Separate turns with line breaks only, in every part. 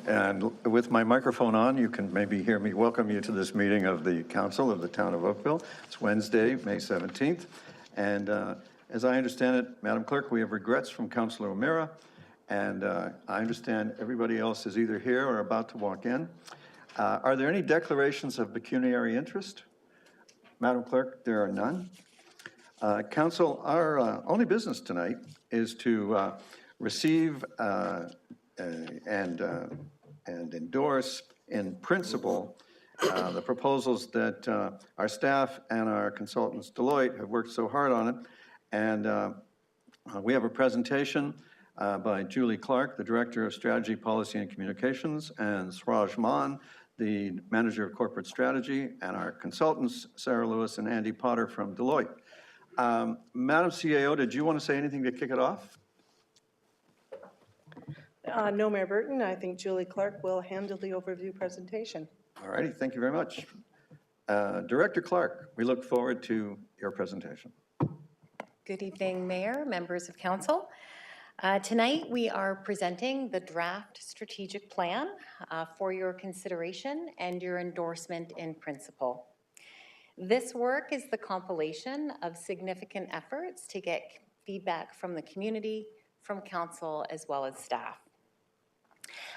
And with my microphone on, you can maybe hear me welcome you to this meeting of the Council of the Town of Oakville. It's Wednesday, May 17th. And as I understand it, Madam Clerk, we have regrets from Councilor O'Meara. And I understand everybody else is either here or about to walk in. Are there any declarations of pecuniary interest? Madam Clerk, there are none. Council, our only business tonight is to receive and endorse in principle the proposals that our staff and our consultants Deloitte have worked so hard on it. And we have a presentation by Julie Clark, the Director of Strategy, Policy and Communications, and Sraj Maan, the Manager of Corporate Strategy, and our consultants, Sarah Lewis and Andy Potter from Deloitte. Madam CAO, did you want to say anything to kick it off?
No, Mayor Burton. I think Julie Clark will handle the overview presentation.
All righty, thank you very much. Director Clark, we look forward to your presentation.
Good evening, Mayor, members of Council. Tonight we are presenting the draft strategic plan for your consideration and your endorsement in principle. This work is the compilation of significant efforts to get feedback from the community, from Council, as well as staff.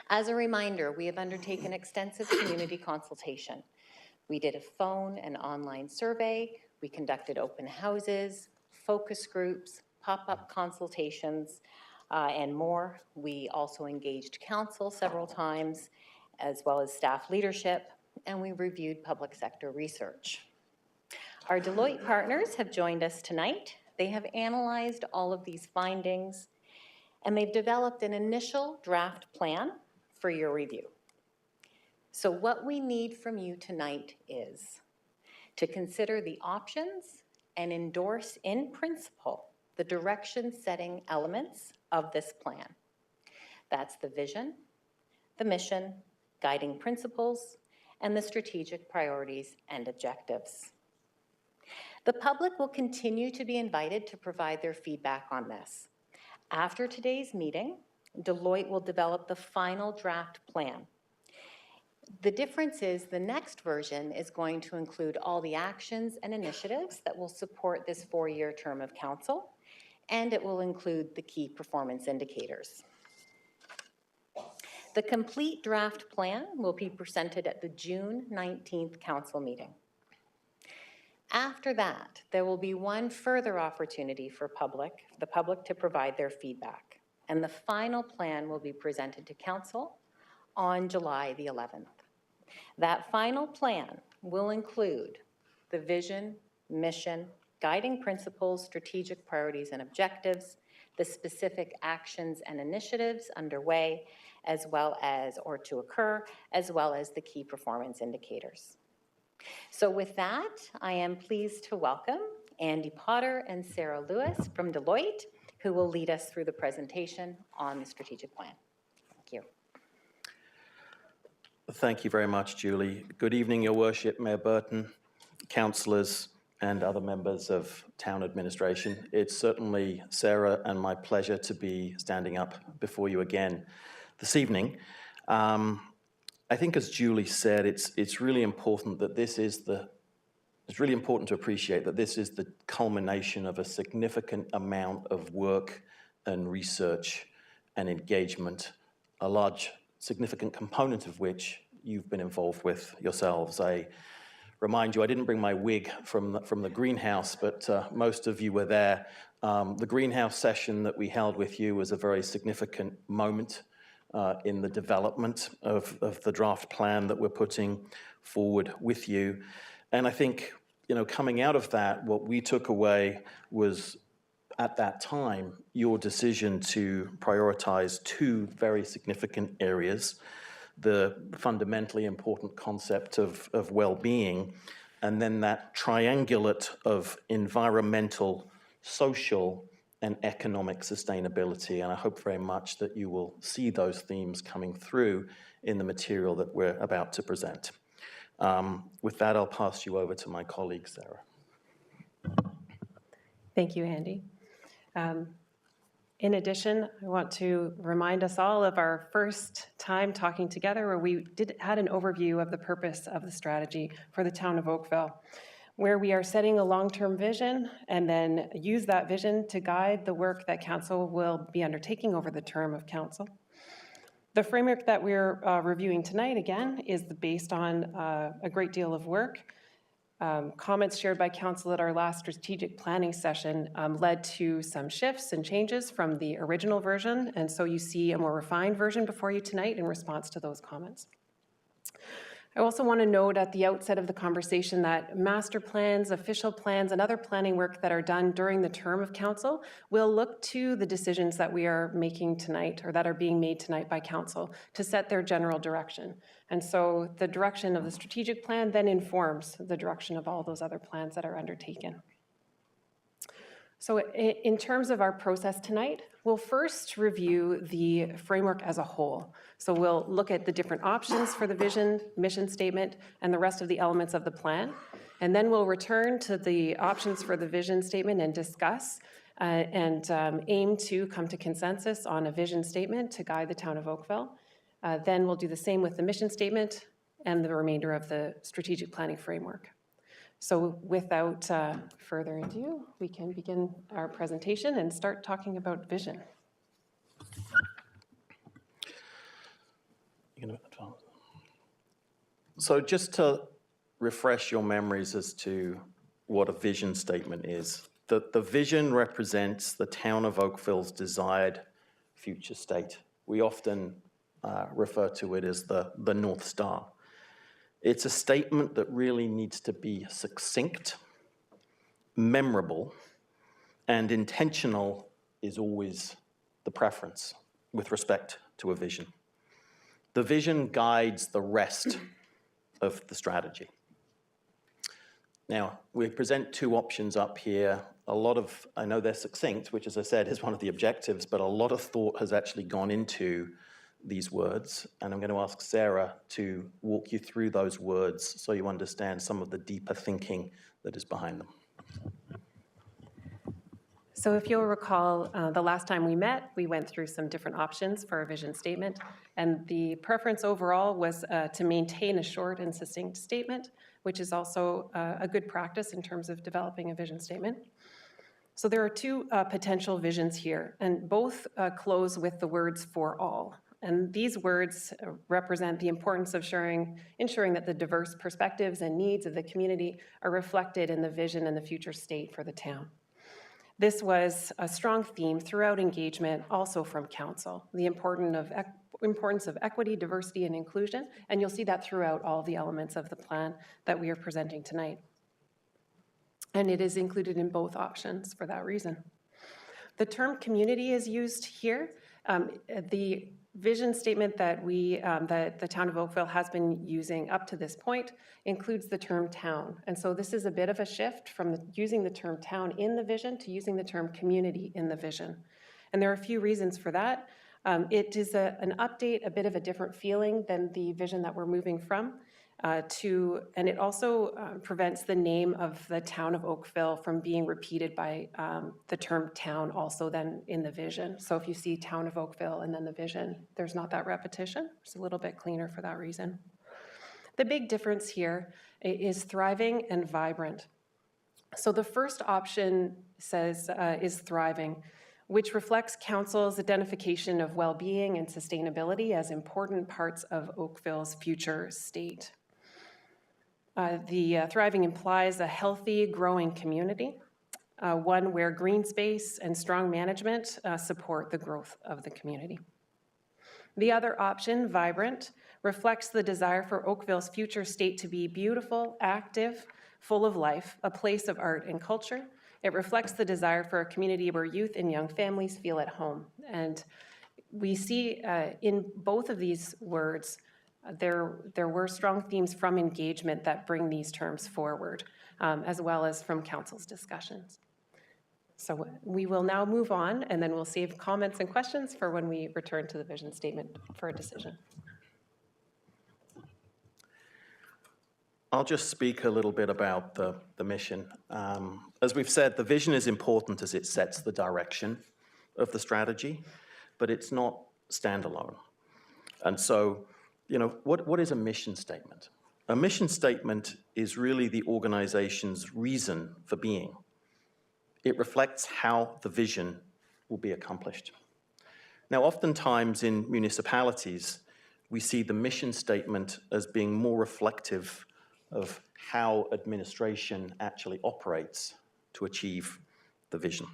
As a reminder, we have undertaken extensive community consultation. We did a phone and online survey, we conducted open houses, focus groups, pop-up consultations, and more. We also engaged Council several times, as well as staff leadership, and we reviewed public sector research. Our Deloitte partners have joined us tonight. They have analyzed all of these findings, and they've developed an initial draft plan for your review. So what we need from you tonight is to consider the options and endorse in principle the direction-setting elements of this plan. That's the vision, the mission, guiding principles, and the strategic priorities and objectives. The public will continue to be invited to provide their feedback on this. After today's meeting, Deloitte will develop the final draft plan. The difference is the next version is going to include all the actions and initiatives that will support this 4-year term of Council, and it will include the key performance indicators. The complete draft plan will be presented at the June 19th Council meeting. After that, there will be one further opportunity for the public to provide their feedback, and the final plan will be presented to Council on July the 11th. That final plan will include the vision, mission, guiding principles, strategic priorities and objectives, the specific actions and initiatives underway, as well as, or to occur, as well as the key performance indicators. So with that, I am pleased to welcome Andy Potter and Sarah Lewis from Deloitte, who will lead us through the presentation on the strategic plan. Thank you.
Thank you very much, Julie. Good evening, Your Worship, Mayor Burton, councillors, and other members of town administration. It's certainly, Sarah, and my pleasure to be standing up before you again this evening. I think, as Julie said, it's really important that it's really important to appreciate that this is the culmination of a significant amount of work and research and engagement, a large significant component of which you've been involved with yourselves. I remind you, I didn't bring my wig from the greenhouse, but most of you were there. The greenhouse session that we held with you was a very significant moment in the development of the draft plan that we're putting forward with you. And I think, coming out of that, what we took away was, at that time, your decision to prioritize 2 very significant areas: the fundamentally important concept of well-being, and then that triangulate of environmental, social, and economic sustainability. And I hope very much that you will see those themes coming through in the material that we're about to present. With that, I'll pass you over to my colleague, Sarah.
Thank you, Andy. In addition, I want to remind us all of our first time talking together where we had an overview of the purpose of the strategy for the town of Oakville, where we are setting a long-term vision and then use that vision to guide the work that council will be undertaking over the term of council. The framework that we're reviewing tonight, again, is based on a great deal of work. Comments shared by council at our last strategic planning session led to some shifts and changes from the original version, and so you see a more refined version before you tonight in response to those comments. I also want to note at the outset of the conversation that master plans, official plans, and other planning work that are done during the term of council will look to the decisions that we are making tonight or that are being made tonight by council to set their general direction. And so the direction of the strategic plan then informs the direction of all those other plans that are undertaken. So in terms of our process tonight, we'll first review the framework as a whole. So we'll look at the different options for the vision, mission statement, and the rest of the elements of the plan. And then we'll return to the options for the vision statement and discuss and aim to come to consensus on a vision statement to guide the town of Oakville. Then we'll do the same with the mission statement and the remainder of the strategic planning framework. So without further ado, we can begin our presentation and start talking about vision.
So just to refresh your memories as to what a vision statement is, the vision represents the town of Oakville's desired future state. We often refer to it as the North Star. It's a statement that really needs to be succinct, memorable, and intentional is always the preference with respect to a vision. The vision guides the rest of the strategy. Now, we present two options up here. I know they're succinct, which as I said is one of the objectives, but a lot of thought has actually gone into these words, and I'm going to ask Sarah to walk you through those words so you understand some of the deeper thinking that is behind them.
So if you'll recall, the last time we met, we went through some different options for a vision statement, and the preference overall was to maintain a short and succinct statement, which is also a good practice in terms of developing a vision statement. So there are two potential visions here, and both close with the words "for all." And these words represent the importance of ensuring that the diverse perspectives and needs of the community are reflected in the vision and the future state for the town. This was a strong theme throughout engagement, also from council, the importance of equity, diversity, and inclusion, and you'll see that throughout all the elements of the plan that we are presenting tonight. And it is included in both options for that reason. The term community is used here. The vision statement that the town of Oakville has been using up to this point includes the term town. And so this is a bit of a shift from using the term town in the vision to using the term community in the vision. And there are a few reasons for that. It is an update, a bit of a different feeling than the vision that we're moving from. And it also prevents the name of the town of Oakville from being repeated by the term town also then in the vision. So if you see town of Oakville and then the vision, there's not that repetition. It's a little bit cleaner for that reason. The big difference here is thriving and vibrant. So the first option says is thriving, which reflects council's identification of well-being and sustainability as important parts of Oakville's future state. The thriving implies a healthy, growing community, one where green space and strong management support the growth of the community. The other option, vibrant, reflects the desire for Oakville's future state to be beautiful, active, full of life, a place of art and culture. It reflects the desire for a community where youth and young families feel at home. And we see in both of these words, there were strong themes from engagement that bring these terms forward, as well as from council's discussions. So we will now move on, and then we'll save comments and questions for when we return to the vision statement for a decision.
I'll just speak a little bit about the mission. As we've said, the vision is important as it sets the direction of the strategy, but it's not standalone. And so, what is a mission statement? A mission statement is really the organization's reason for being. It reflects how the vision will be accomplished. Now, oftentimes in municipalities, we see the mission statement as being more reflective of how administration actually operates to achieve the vision,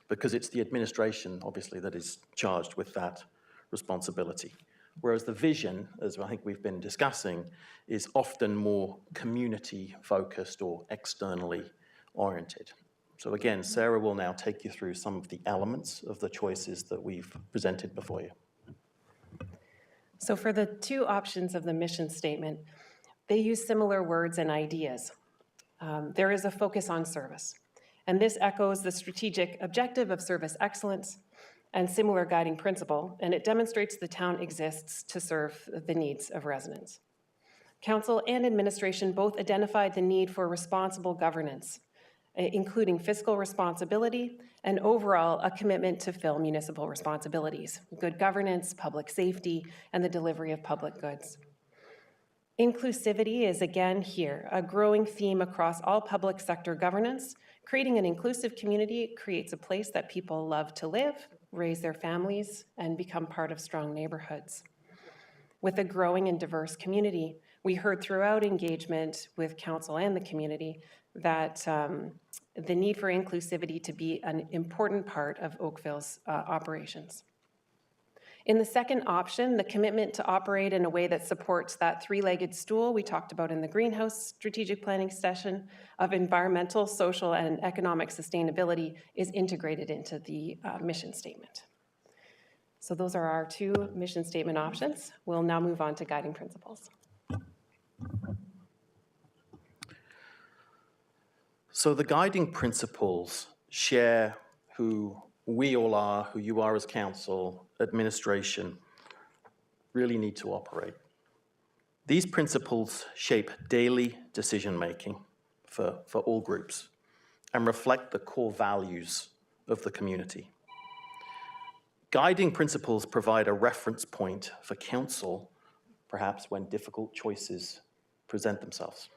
because it's the administration, obviously, that is charged with that responsibility. Whereas the vision, as I think we've been discussing, is often more community-focused or externally oriented. So again, Sarah will now take you through some of the elements of the choices that we've presented before you.
So for the two options of the mission statement, they use similar words and ideas. There is a focus on service, and this echoes the strategic objective of service excellence and similar guiding principle, and it demonstrates the town exists to serve the needs of residents. Council and administration both identified the need for responsible governance, including fiscal responsibility and overall a commitment to fill municipal responsibilities, good governance, public safety, and the delivery of public goods. Inclusivity is again here, a growing theme across all public sector governance. Creating an inclusive community creates a place that people love to live, raise their families, and become part of strong neighborhoods. With a growing and diverse community, we heard throughout engagement with council and the community that the need for inclusivity to be an important part of Oakville's operations. In the second option, the commitment to operate in a way that supports that three-legged stool we talked about in the greenhouse strategic planning session of environmental, social, and economic sustainability is integrated into the mission statement. So those are our two mission statement options. We'll now move on to guiding principles.
So the guiding principles share who we all are, who you are as council, administration, really need to operate. These principles shape daily decision-making for all groups and reflect the core values of the community. Guiding principles provide a reference point for council, perhaps when difficult choices present themselves.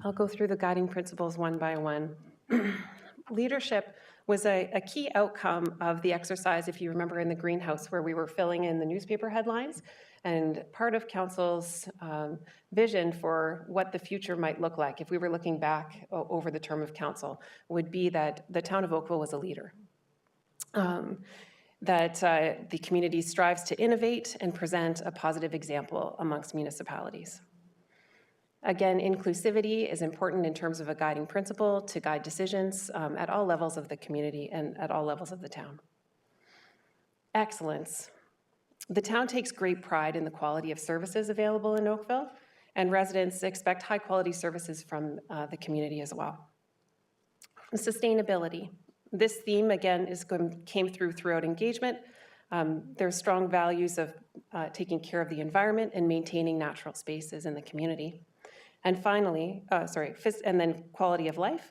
I'll go through the guiding principles one by one. Leadership was a key outcome of the exercise, if you remember, in the greenhouse where we were filling in the newspaper headlines. And part of council's vision for what the future might look like, if we were looking back over the term of council, would be that the town of Oakville was a leader. That the community strives to innovate and present a positive example amongst municipalities. Again, inclusivity is important in terms of a guiding principle to guide decisions at all levels of the community and at all levels of the town. Excellence. The town takes great pride in the quality of services available in Oakville, and residents expect high-quality services from the community as well. Sustainability. This theme, again, came throughout engagement. There's strong values of taking care of the environment and maintaining natural spaces in the community. And finally, and then quality of life.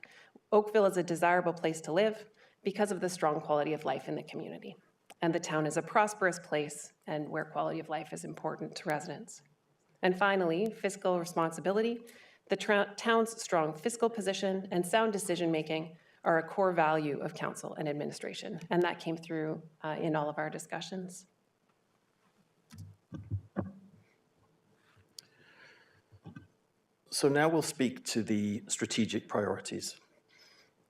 Oakville is a desirable place to live because of the strong quality of life in the community. And the town is a prosperous place and where quality of life is important to residents. And finally, fiscal responsibility. The town's strong fiscal position and sound decision-making are a core value of council and administration. And that came through in all of our discussions.
So now we'll speak to the strategic priorities.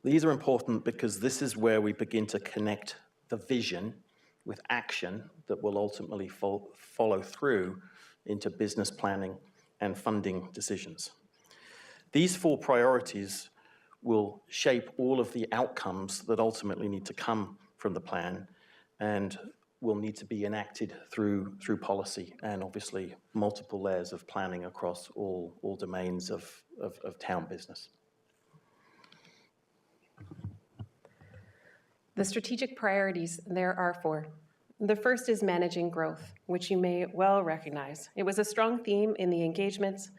These are important because this is where we begin to connect the vision with action that will ultimately follow through into business planning and funding decisions. These four priorities will shape all of the outcomes that ultimately need to come from the plan and will need to be enacted through policy and obviously multiple layers of planning across all domains of town business.
The strategic priorities, there are four. The first is managing growth, which you may well recognize. It was a strong theme in the engagements,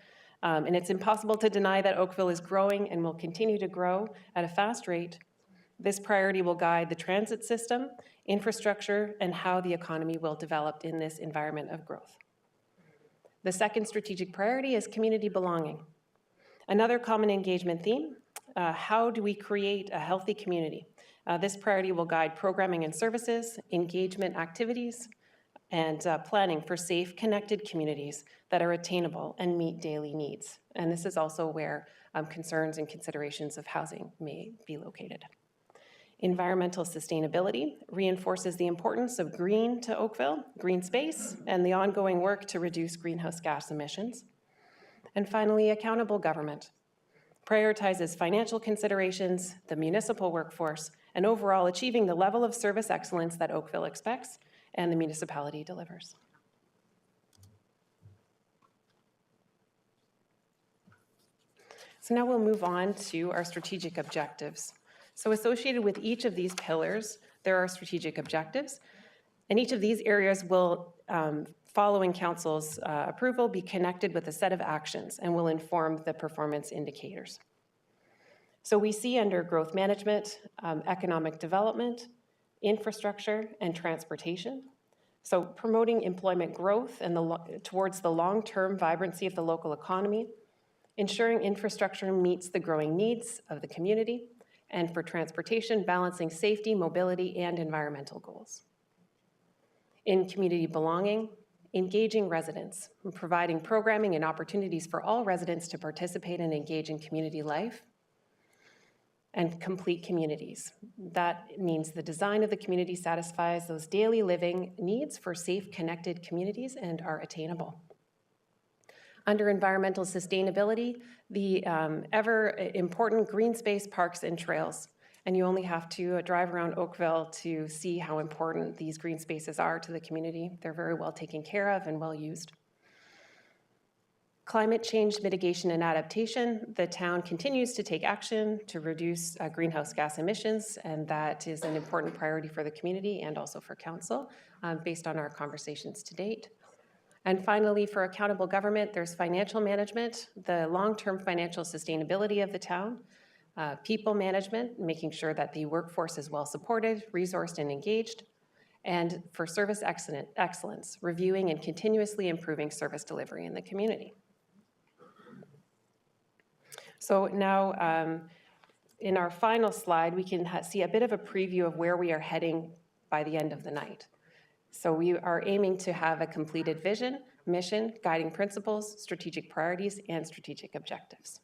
and it's impossible to deny that Oakville is growing and will continue to grow at a fast rate. This priority will guide the transit system, infrastructure, and how the economy will develop in this environment of growth. The second strategic priority is community belonging. Another common engagement theme, how do we create a healthy community? This priority will guide programming and services, engagement activities, and planning for safe, connected communities that are attainable and meet daily needs. And this is also where concerns and considerations of housing may be located. Environmental sustainability reinforces the importance of green to Oakville, green space, and the ongoing work to reduce greenhouse gas emissions. And finally, accountable government prioritizes financial considerations, the municipal workforce, and overall achieving the level of service excellence that Oakville expects and the municipality delivers. So now we'll move on to our strategic objectives. So associated with each of these pillars, there are strategic objectives, and each of these areas will, following council's approval, be connected with a set of actions and will inform the performance indicators. So we see under growth management, economic development, infrastructure, and transportation. So promoting employment growth and towards the long-term vibrancy of the local economy, ensuring infrastructure meets the growing needs of the community, and for transportation, balancing safety, mobility, and environmental goals. In community belonging, engaging residents, and providing programming and opportunities for all residents to participate and engage in community life, and complete communities. That means the design of the community satisfies those daily living needs for safe, connected communities and are attainable. Under environmental sustainability, the ever important green space, parks, and trails. And you only have to drive around Oakville to see how important these green spaces are to the community. They're very well taken care of and well used. Climate change mitigation and adaptation. The town continues to take action to reduce greenhouse gas emissions, and that is an important priority for the community and also for council based on our conversations to date. And finally, for accountable government, there's financial management, the long-term financial sustainability of the town, people management, making sure that the workforce is well supported, resourced, and engaged, and for service excellence, reviewing and continuously improving service delivery in the community. So now, in our final slide, we can see a bit of a preview of where we are heading by the end of the night. So we are aiming to have a completed vision, mission, guiding principles, strategic priorities, and strategic objectives.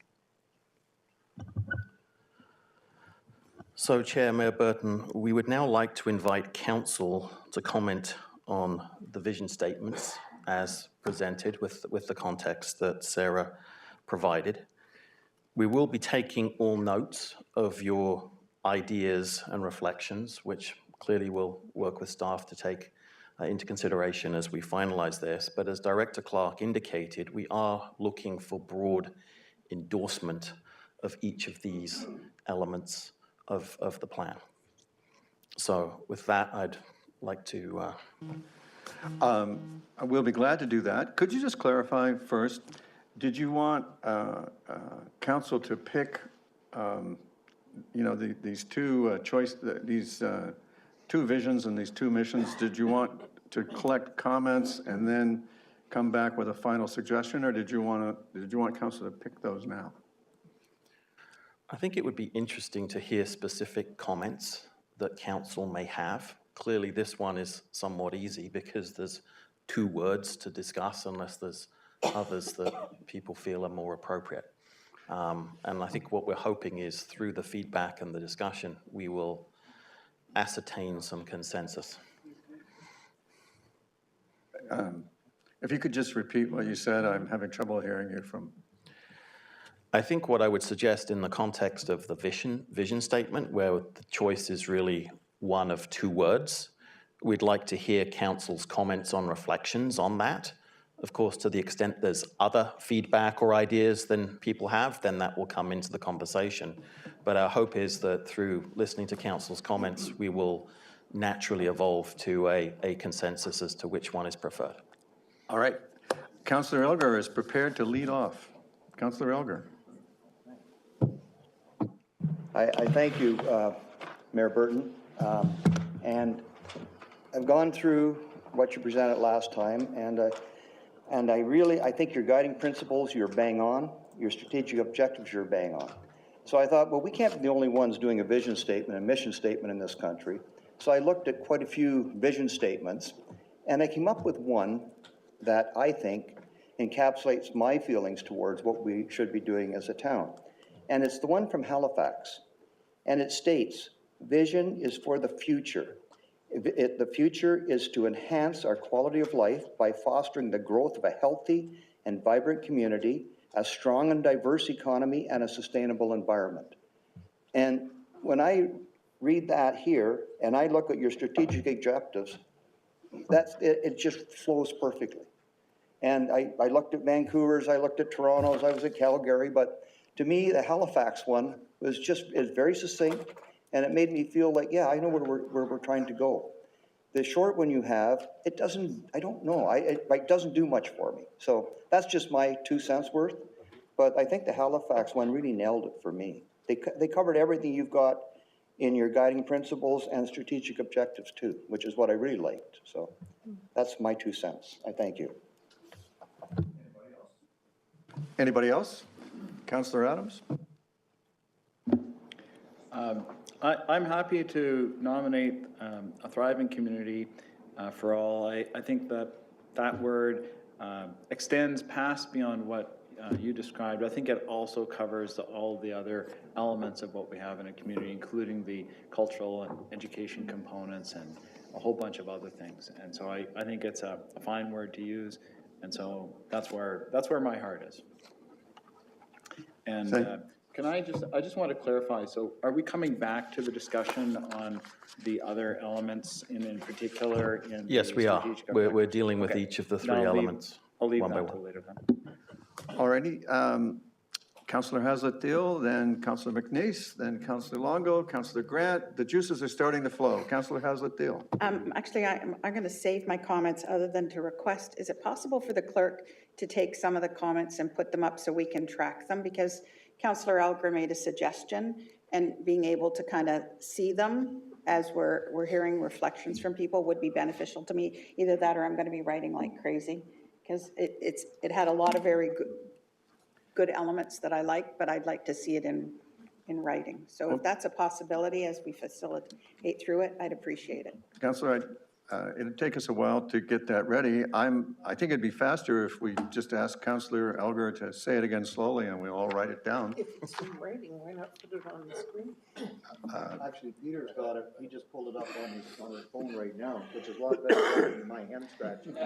So, Chair, Mayor Burton, we would now like to invite council to comment on the vision statements as presented with the context that Sarah provided. We will be taking all notes of your ideas and reflections, which clearly we'll work with staff to take into consideration as we finalize this. But as Director Clark indicated, we are looking for broad endorsement of each of these elements of the plan. So with that, I'd like to...
I will be glad to do that. Could you just clarify first, did you want council to pick, these two two visions and these two missions? Did you want to collect comments and then come back with a final suggestion, or did you want council to pick those now?
I think it would be interesting to hear specific comments that council may have. Clearly, this one is somewhat easy because there's 2 words to discuss unless there's others that people feel are more appropriate. And I think what we're hoping is through the feedback and the discussion, we will ascertain some consensus.
If you could just repeat what you said, I'm having trouble hearing you from...
I think what I would suggest in the context of the vision statement, where the choice is really one of 2 words, we'd like to hear council's comments on reflections on that. Of course, to the extent there's other feedback or ideas than people have, then that will come into the conversation. But our hope is that through listening to council's comments, we will naturally evolve to a consensus as to which one is preferred.
All right. Councillor Elgar is prepared to lead off. Councillor Elgar.
I thank you, Mayor Burton. And I've gone through what you presented last time, and I think your guiding principles, you're bang on. Your strategic objectives, you're bang on. So I thought, well, we can't be the only ones doing a vision statement, a mission statement in this country. So I looked at quite a few vision statements, and I came up with one that I think encapsulates my feelings towards what we should be doing as a town. And it's the one from Halifax. And it states, vision is for the future. The future is to enhance our quality of life by fostering the growth of a healthy and vibrant community, a strong and diverse economy, and a sustainable environment. And when I read that here, and I look at your strategic objectives, it just flows perfectly. And I looked at Vancouver's, I looked at Toronto's, I was at Calgary, but to me, the Halifax one is very succinct, and it made me feel like, yeah, I know where we're trying to go. The short one you have, it doesn't, I don't know, it doesn't do much for me. So that's just my 2 cents worth, but I think the Halifax one really nailed it for me. They covered everything you've got in your guiding principles and strategic objectives too, which is what I really liked. So that's my 2 cents. I thank you.
Anybody else? Councillor Adams?
I'm happy to nominate a thriving community for all. I think that word extends past beyond what you described. I think it also covers all the other elements of what we have in a community, including the cultural and education components and a whole bunch of other things. And so I think it's a fine word to use. And so that's where my heart is. And I just want to clarify, so are we coming back to the discussion on the other elements in particular?
Yes, we are. We're dealing with each of the three elements.
I'll leave
one by
that till
one.
later then.
All righty. Councillor Hazlitt-Deal, then Councillor McNeice, then Councillor Longo, Councillor Grant. The juices are starting to flow. Councillor Hazlitt-Deal.
Actually, I'm going to save my comments other than to request, is it possible for the clerk to take some of the comments and put them up so we can track them? Because Councillor Elger made a suggestion, and being able to kind of see them as we're hearing reflections from people would be beneficial to me. Either that or I'm going to be writing like crazy, because it had a lot of very good elements that I like, but I'd like to see it in writing. So if that's a possibility as we facilitate through it, I'd appreciate it.
Councillor, it'd take us a while to get that ready. I think it'd be faster if we just ask Councillor Elger to say it again slowly and we'll all write it down.
If it's in writing, why not put it on the screen?
Actually, Peter's got it. He just pulled it up on his phone right now, which is a lot better than my hand scratching.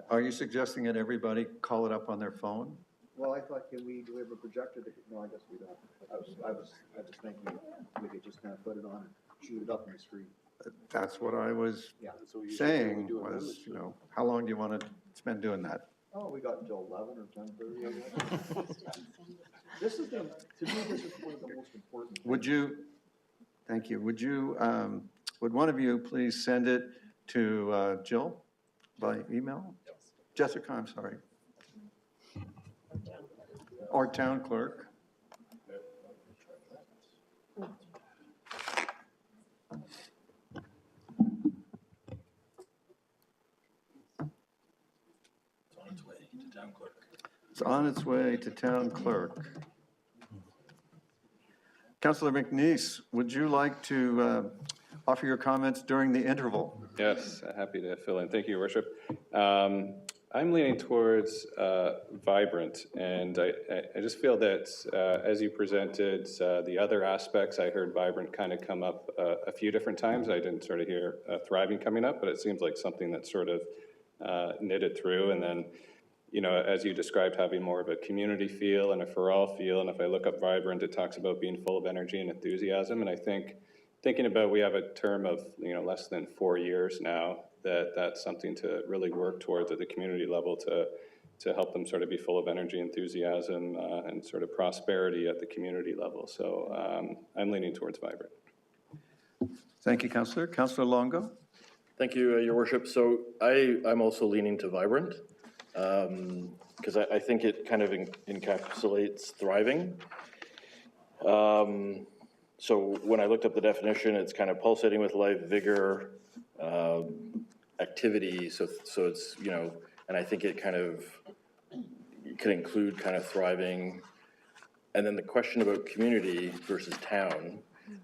Are you suggesting that everybody call it up on their phone?
Well, I thought, do we have a projector? No, I guess we don't. I was thinking we could just kind of put it on and shoot it up on the screen.
That's what I was
Yeah.
saying was, how long do you want to spend doing that?
Oh, we got until 11 or 10:30. I guess. This is to me, this is one of the most important.
Would you, thank you, would one of you please send it to Jill by email? Jessica, I'm sorry. Or town clerk. It's on its way to town clerk. Councillor McNeice, would you like to offer your comments during the interval?
Yes, happy to fill in. Thank you, Your Worship. I'm leaning towards vibrant, and I just feel that as you presented the other aspects, I heard vibrant kind of come up a few different times. I didn't sort of hear thriving coming up, but it seems like something that's sort of knitted through. And then, as you described, having more of a community feel and a for-all feel. And if I look up vibrant, it talks about being full of energy and enthusiasm. And I think, thinking about, we have a term of less than 4 years now, that's something to really work towards at the community level to help them sort of be full of energy, enthusiasm, and sort of prosperity at the community level. So I'm leaning towards vibrant.
Thank you, Councillor. Councillor Longo.
Thank you, Your Worship. So I'm also leaning to vibrant because I think it kind of encapsulates thriving. So when I looked up the definition, it's kind of pulsating with life, vigor, activity. So it's, you know, and I think it kind of can include kind of thriving. And then the question about community versus town,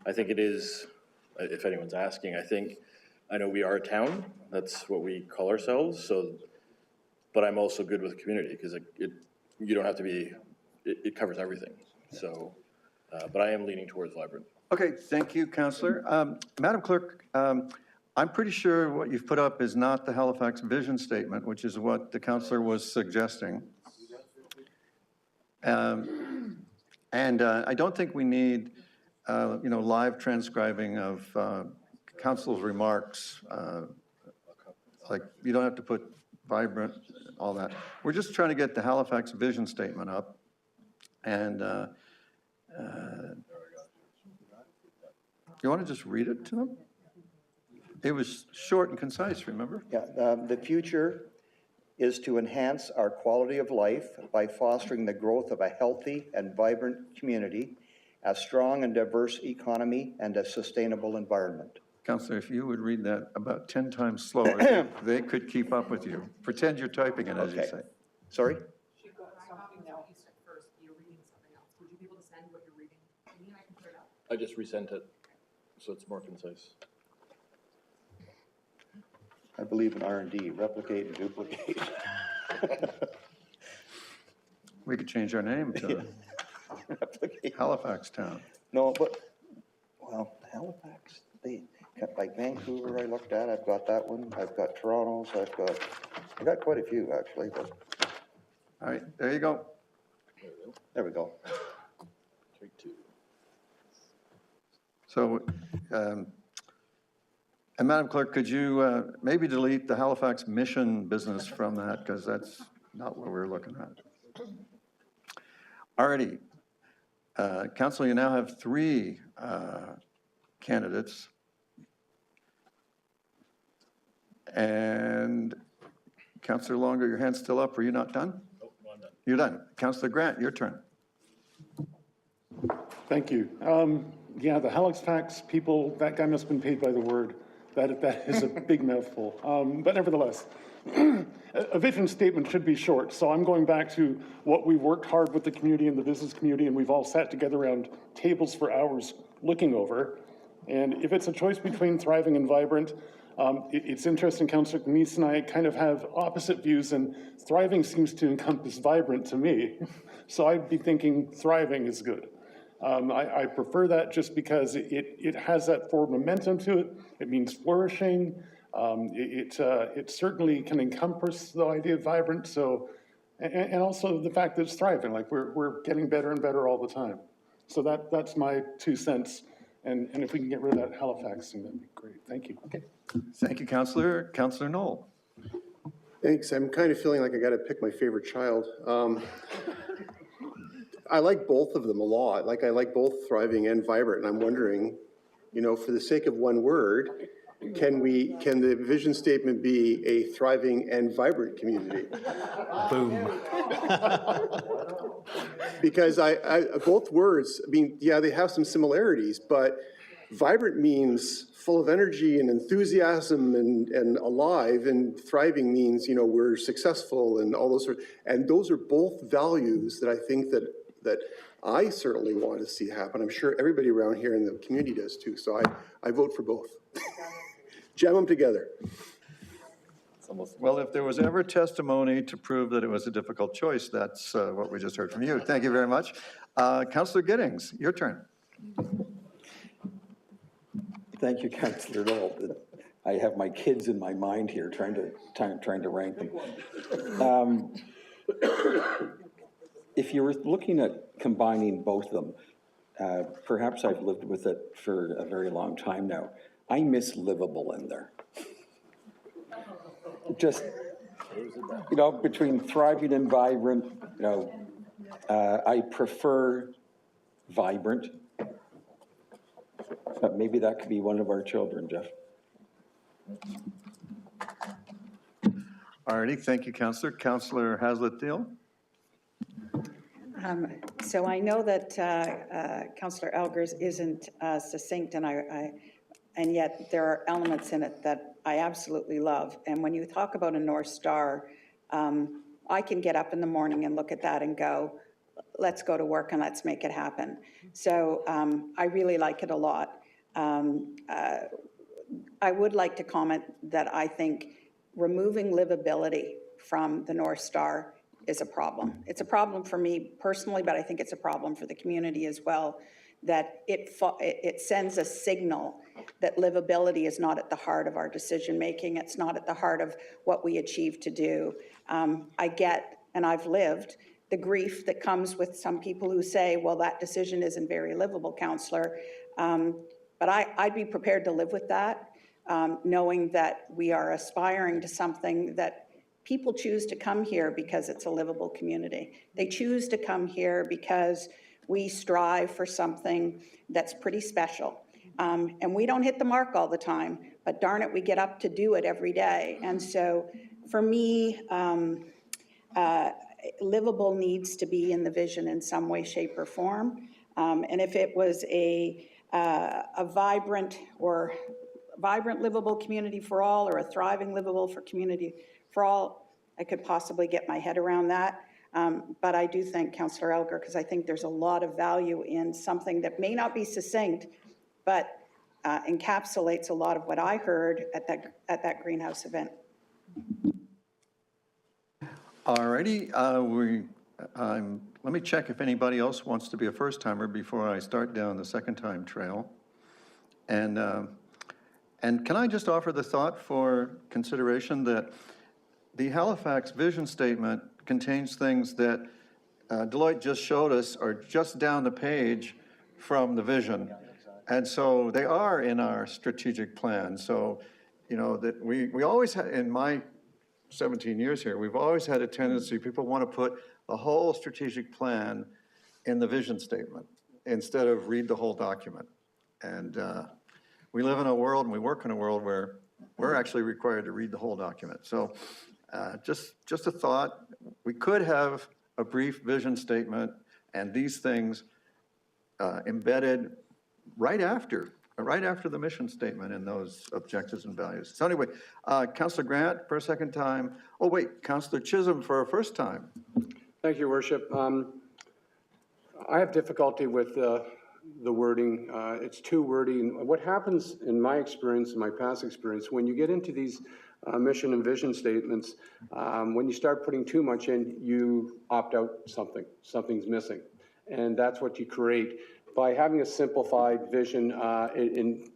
I think it is, if anyone's asking, I know we are a town. That's what we call ourselves. So, but I'm also good with community because you don't have to be, it covers everything. So, but I am leaning towards vibrant.
Okay, thank you, Councillor. Madam Clerk, I'm pretty sure what you've put up is not the Halifax vision statement, which is what the councillor was suggesting. And I don't think we need, you know, live transcribing of council's remarks. Like, you don't have to put vibrant, all that. We're just trying to get the Halifax vision statement up. And you want to just read it to them? It was short and concise, remember?
Yeah, the future is to enhance our quality of life by fostering the growth of a healthy and vibrant community, a strong and diverse economy, and a sustainable environment.
Councillor, if you would read that about 10 times slower, they could keep up with you. Pretend you're typing it, as you say.
Sorry?
She got something that you said first, you're reading something else. Would you be able to send what you're reading to me and I can put it up?
I just resent it, so it's more concise.
I believe in R&D, replicate and duplicate.
We could change our name to Halifax Town.
No, but, well, Halifax, like Vancouver I looked at, I've got that one. I've got Toronto's, I've got quite a few actually, but.
All right, there you go.
There we go.
Take two.
So, and Madam Clerk, could you maybe delete the Halifax mission business from that, because that's not what we're looking at. All righty. Council, you now have 3 candidates. And Councillor Longer, your hand's still up. Are you not done?
Nope, no, I'm done.
You're done. Councillor Grant, your turn.
Thank you. Yeah, the Halifax people, that guy must have been paid by the word. That is a big mouthful. But nevertheless, a vision statement should be short. So I'm going back to what we've worked hard with the community and the business community, and we've all sat together around tables for hours looking over. And if it's a choice between thriving and vibrant, it's interesting, Councillor Denise and I kind of have opposite views, and thriving seems to encompass vibrant to me. So I'd be thinking thriving is good. I prefer that just because it has that forward momentum to it. It means flourishing. It certainly can encompass the idea of vibrant. So, and also the fact that it's thriving. Like we're getting better and better all the time. So that's my 2 cents. And if we can get rid of that Halifax thing, that'd be great. Thank you. Okay.
Thank you, Councillor. Councillor Knoll.
Thanks. I'm kind of feeling like I got to pick my favorite child. I like both of them a lot. I like both thriving and vibrant. And I'm wondering, you know, for the sake of one word, can the vision statement be a thriving and vibrant community?
Boom.
Because both words, I mean, yeah, they have some similarities, but vibrant means full of energy and enthusiasm and alive, and thriving means, you know, we're successful and all those and those are both values that I think that I certainly want to see happen. I'm sure everybody around here in the community does too. So I vote for both. Jam them together.
Well, if there was ever testimony to prove that it was a difficult choice, that's what we just heard from you. Thank you very much. Councillor Giddings, your turn.
Thank you, Councillor Knoll. I have my kids in my mind here, trying to rank them. If you were looking at combining both of them, perhaps I've lived with it for a very long time now. I miss livable in there. Just, you know, between thriving and vibrant, you know, I prefer vibrant, but maybe that could be one of our children, Jeff.
All righty, thank you, Councillor. Councillor Haslett-Deal.
So I know that Councillor Elgers isn't succinct, and yet there are elements in it that I absolutely love. And when you talk about a North Star, I can get up in the morning and look at that and go, let's go to work and let's make it happen. So I really like it a lot. I would like to comment that I think removing livability from the North Star is a problem. It's a problem for me personally, but I think it's a problem for the community as well, that it sends a signal that livability is not at the heart of our decision-making. It's not at the heart of what we achieve to do. I get, and I've lived, the grief that comes with some people who say, well, that decision isn't very livable, councillor. But I'd be prepared to live with that, knowing that we are aspiring to something that people choose to come here because it's a livable community. They choose to come here because we strive for something that's pretty special. And we don't hit the mark all the time, but darn it, we get up to do it every day. And so for me, livable needs to be in the vision in some way, shape, or form. And if it was a vibrant livable community for all, or a thriving livable community for all, I could possibly get my head around that. But I do thank Councillor Elgar, because I think there's a lot of value in something that may not be succinct, but encapsulates a lot of what I heard at that greenhouse event.
All righty, let me check if anybody else wants to be a first-timer before I start down the second-time trail. And can I just offer the thought for consideration that the Halifax vision statement contains things that Deloitte just showed us are just down the page from the vision. And so they are in our strategic plan. So, you know, that we always had, in my 17 years here, we've always had a tendency, people want to put the whole strategic plan in the vision statement instead of read the whole document. And we live in a world and we work in a world where we're actually required to read the whole document. So just a thought, we could have a brief vision statement and these things embedded right after the mission statement in those objectives and values. So anyway, Councillor Grant for a second time. Oh wait, Councillor Chisholm for a first time.
Thank you, Worship. I have difficulty with the wording. It's too wordy. And what happens in my experience, in my past experience, when you get into these mission and vision statements, when you start putting too much in, you opt out something. Something's missing. And that's what you create. By having a simplified vision, it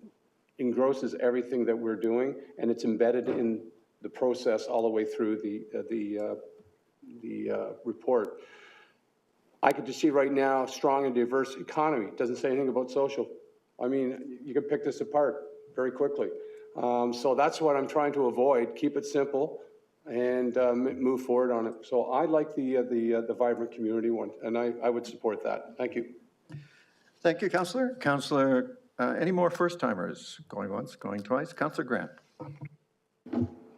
engrosses everything that we're doing, and it's embedded in the process all the way through the report. I could just see right now, strong and diverse economy. It doesn't say anything about social. I mean, you can pick this apart very quickly. So that's what I'm trying to avoid. Keep it simple and move forward on it. So I like the vibrant community one, and I would support that. Thank you.
Thank you, Councillor. Councillor, any more first-timers? Going once, going twice. Councillor Grant.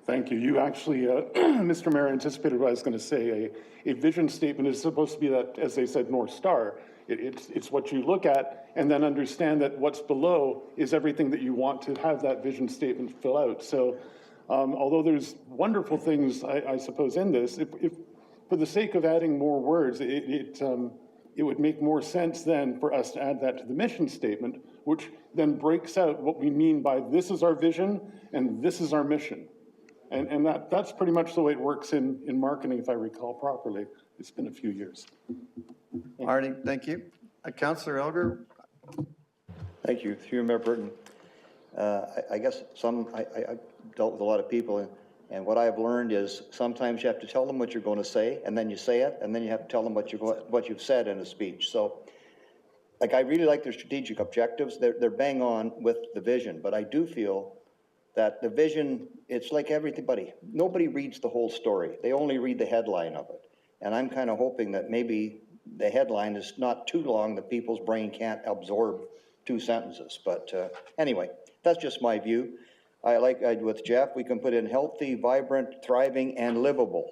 Thank you. You actually, Mr. Mayor, anticipated what I was going to say. A vision statement is supposed to be that, as they said, North Star. It's what you look at and then understand that what's below is everything that you want to have that vision statement fill out. So although there's wonderful things, I suppose, in this, if for the sake of adding more words, it would make more sense then for us to add that to the mission statement, which then breaks out what we mean by this is our vision and this is our mission. And that's pretty much the way it works in marketing, if I recall properly. It's been a few years.
Artie, thank you. Councillor Elgar.
Thank you. Through Mayor Burton. I guess I dealt with a lot of people, and what I've learned is sometimes you have to tell them what you're going to say, and then you say it, and then you have to tell them what you've said in a speech. So, like, I really like their strategic objectives. They're bang on with the vision, but I do feel that the vision, it's like everybody. Nobody reads the whole story. They only read the headline of it. And I'm kind of hoping that maybe the headline is not too long that people's brain can't absorb 2 sentences. But anyway, that's just my view. With Jeff, we can put in healthy, vibrant, thriving, and livable.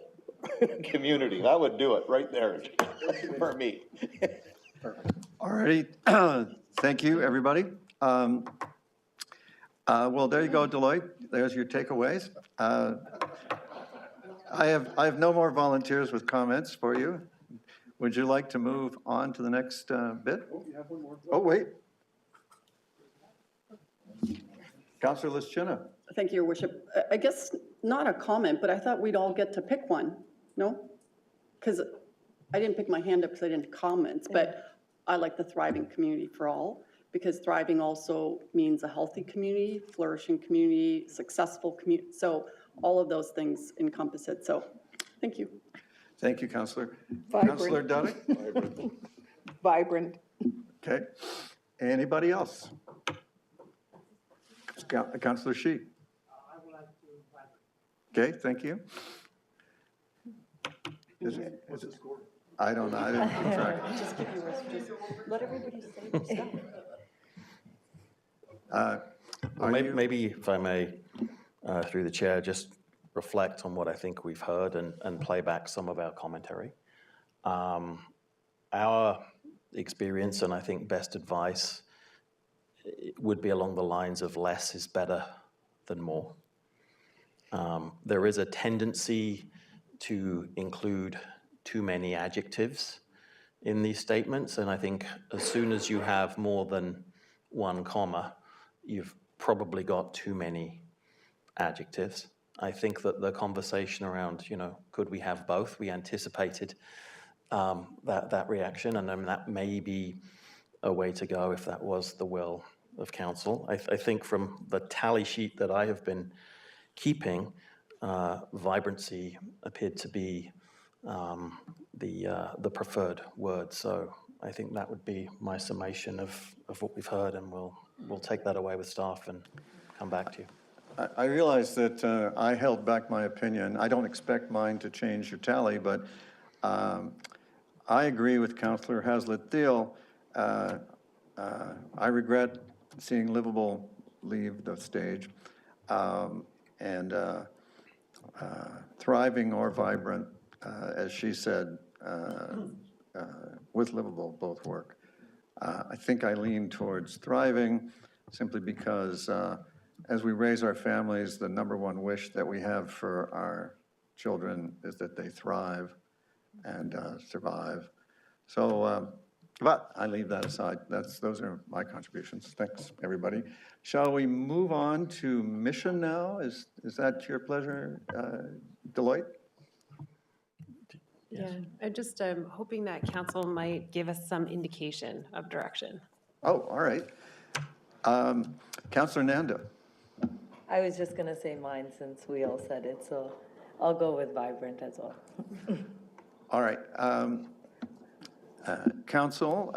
community. That would do it right there for me.
All righty, thank you, everybody. Well, there you go, Deloitte. There's your takeaways. I have no more volunteers with comments for you. Would you like to move on to the next bit? Oh, wait. Councillor Lischina.
Thank you, Your Worship. I guess not a comment, but I thought we'd all get to pick one, no? Because I didn't pick my hand up because I didn't have comments, but I like the thriving community for all, because thriving also means a healthy community, flourishing community, successful community. So all of those things encompass it. So thank you.
Thank you, Councillor.
Vibrant.
Councillor Duddick?
Vibrant.
Okay. Anybody else? Councillor Shi? Okay, thank you. Is it, I don't know, I didn't keep track.
Just give yours, just let everybody say their stuff.
Well, maybe if I may, through the chair, just reflect on what I think we've heard and play back some of our commentary. Our experience, and I think best advice, would be along the lines of less is better than more. There is a tendency to include too many adjectives in these statements, and I think as soon as you have more than one comma, you've probably got too many adjectives. I think that the conversation around, could we have both? We anticipated that reaction, and that may be a way to go if that was the will of council. I think from the tally sheet that I have been keeping, vibrancy appeared to be the preferred word. So I think that would be my summation of what we've heard, and we'll take that away with staff and come back to you.
I realize that I held back my opinion. I don't expect mine to change your tally, but I agree with Councillor Hazlitt-Thiel. I regret seeing Livable leave the stage, and thriving or vibrant, as she said, with Livable both work. I think I lean towards thriving simply because as we raise our families, the number one wish that we have for our children is that they thrive and survive. So, but I leave that aside. Those are my contributions. Thanks, everybody. Shall we move on to mission now? Is that your pleasure, Deloitte?
Yeah, I'm just hoping that council might give us some indication of direction.
Oh, all right. Councillor Nanda.
I was just going to say mine since we all said it, so I'll go with vibrant as well.
All right. Council,